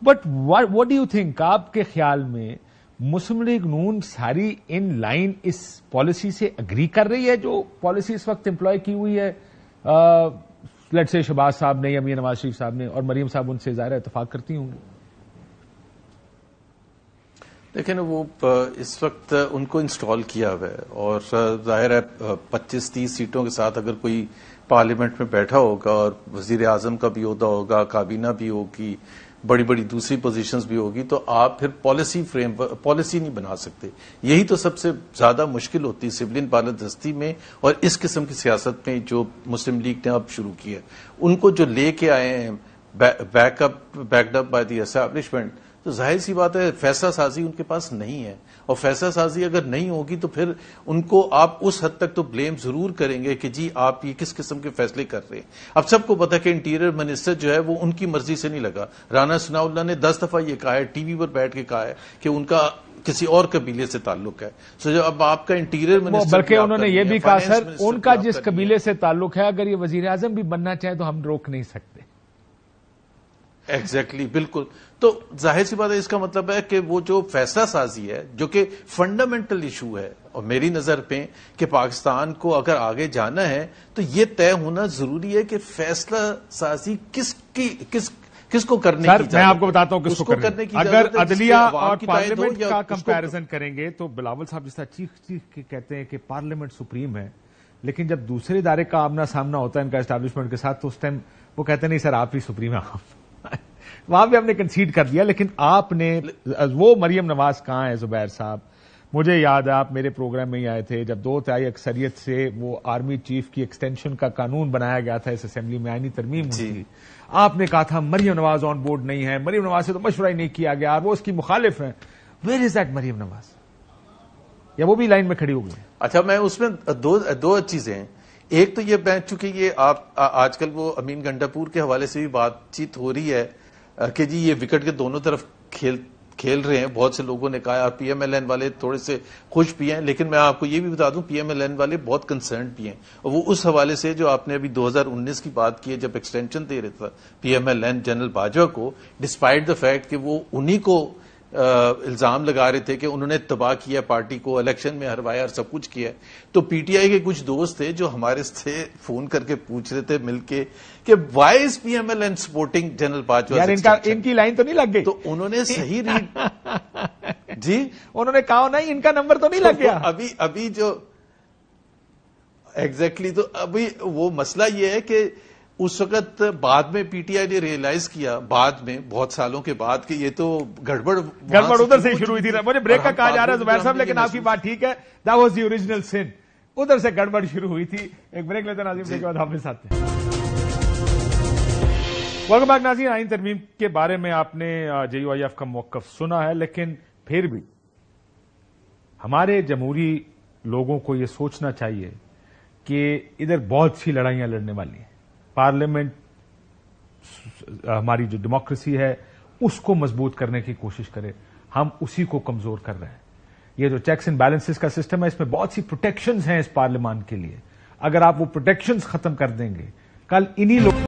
but what do you think, آپ کے خیال میں مسلم لیگ نون ساری ان لائن اس پالیسی سے اگری کر رہی ہے جو پالیسی اس وقت امپلائی کی ہوئی ہے لیٹ سے شہباز صاحب نے یا میاں نواز شریف صاحب نے، اور مریم صاحب ان سے ظاہر اتفاق کرتی ہوں گی؟ لیکن وہ اس وقت ان کو انسٹال کیا ہوا ہے اور ظاہر ہے 25-30 سیٹوں کے ساتھ اگر کوئی پارلیمنٹ میں بیٹھا ہوگا اور وزیر اعظم کا بھی عہدہ ہوگا، کابینہ بھی ہوگی، بڑی بڑی دوسری پوزیشنز بھی ہوگی، تو آپ پھر پالیسی نہیں بنا سکتے. یہی تو سب سے زیادہ مشکل ہوتی ہے سولین بالادستی میں اور اس قسم کی سیاست میں جو مسلم لیگ نے اب شروع کی ہے. ان کو جو لے کے آئے ہیں backed up by the establishment, تو ظاہر سی بات ہے فیصلہ سازی ان کے پاس نہیں ہے. اور فیصلہ سازی اگر نہیں ہوگی تو پھر ان کو آپ اس حد تک تو بلیم ضرور کریں گے کہ جی آپ یہ کس قسم کے فیصلے کر رہے ہیں. اب سب کو پتا کہ انٹیریئر منسٹر جو ہے وہ ان کی مرضی سے نہیں لگا. رانا ثناء اللہ نے 10 دفعہ یہ کہا ہے، ٹی وی پر بیٹھ کے کہا ہے کہ ان کا کسی اور قبیلے سے تعلق ہے. سو جب اب آپ کا انٹیریئر منسٹر، بلکہ انہوں نے یہ بھی کہا سر ان کا جس قبیلے سے تعلق ہے اگر یہ وزیر اعظم بھی بننا چاہے تو ہم روک نہیں سکتے. ایگزیکٹلی بالکل. تو ظاہر سی بات ہے، اس کا مطلب ہے کہ وہ جو فیصلہ سازی ہے جو کہ فنڈامنٹل ایشو ہے، اور میری نظر پہ کہ پاکستان کو اگر آگے جانا ہے تو یہ طے ہونا ضروری ہے کہ فیصلہ سازی کس کو کرنے کی میں آپ کو بتاتا ہوں کس کو کرنے کی. اگر عدلیہ اور کی پارلیمنٹ کا کمپیرزن کریں گے تو بلاول صاحب جس طرح چیخ کے کہتے ہیں کہ پارلیمنٹ سپریم ہے، لیکن جب دوسرے ادارے کا آمنا سامنا ہوتا ہے ان کا اسٹیبلشمنٹ کے ساتھ تو اس ٹائم وہ کہتے ہیں نہیں سر آپ ہی سپریم ہیں. وہاں بھی ہم نے کنسیڈ کر دیا. لیکن آپ نے وہ مریم نواز کہاں ہے زبیر صاحب؟ مجھے یاد ہے آپ میرے پروگرام میں ہی آئے تھے جب 2/3 اکثریت سے وہ آرمی چیف کی ایکسٹینشن کا قانون بنایا گیا تھا اس اسمبلی میں، آئینی ترمیم ہوئی تھی. آپ نے کہا تھا مریم نواز آن بورڈ نہیں ہے، مریم نواز سے تو مشورہ ہی نہیں کیا گیا، وہ اس کی مخالف ہیں. Where is that Maryam Nawaz? یا وہ بھی لائن میں کھڑی ہو گئی؟ اچھا، میں اس میں دو چیزیں ہیں. ایک تو یہ چونکہ یہ آپ آج کل وہ امین گنڈاپور کے حوالے سے بھی بات چیت ہو رہی ہے کہ جی یہ وکٹ کے دونوں طرف کھیل رہے ہیں. بہت سے لوگوں نے کہا پی ایم ایل این والے تھوڑے سے خوش بھی ہیں، لیکن میں آپ کو یہ بھی بتا دوں پی ایم ایل این والے بہت کنسرنڈ بھی ہیں. اور وہ اس حوالے سے جو آپ نے ابھی 2019 کی بات کی ہے جب ایکسٹینشن دے رہا تھا P M L N general Bajwa کو، ڈسپائٹ دا فیکٹ کہ وہ انہی کو الزام لگا رہے تھے کہ انہوں نے تباہ کیا پارٹی کو، الیکشن میں ہروایا اور سب کچھ کیا. تو پی ٹی آئی کے کچھ دوست تھے جو ہمارے سے فون کر کے پوچھ رہے تھے مل کے کہ why is P M L N supporting general Bajwa? ان کی لائن تو نہیں لگ گئی؟ تو انہوں نے صحیح ریڈ جی انہوں نے کہا نہیں ان کا نمبر تو نہیں لگ گیا. ابھی جو ایگزیکٹلی تو ابھی وہ مسئلہ یہ ہے کہ اس وقت بعد میں پی ٹی آئی نے ریئلائز کیا بعد میں بہت سالوں کے بعد کہ یہ تو گڑبڑ ادھر سے شروع ہوئی تھی. مجھے بریک کا کہا جا رہا ہے زبیر صاحب، لیکن آپ کی بات ٹھیک ہے، دیٹ واز دی اوریجنل سن. ادھر سے گڑبڑ شروع ہوئی تھی. ایک بریک لیتے ہیں ناظرین، بریک کے بعد ہم ساتھ ہیں. ویلکم بیک ناظرین. آئین ترمیم کے بارے میں آپ نے جے یو آئی ایف کا موقف سنا ہے، لیکن پھر بھی ہمارے جمہوری لوگوں کو یہ سوچنا چاہیے کہ ادھر بہت سی لڑائیاں لڑنے والی ہیں. پارلیمنٹ ہماری جو ڈیموکریسی ہے اس کو مضبوط کرنے کی کوشش کرے، ہم اسی کو کمزور کر رہے ہیں. یہ جو چیکس اینڈ بیلنسز کا سسٹم ہے اس میں بہت سی پروٹیکشنز ہیں اس پارلیمان کے لیے. اگر آپ وہ پروٹیکشنز ختم کر دیں گے، کل انہی لوگ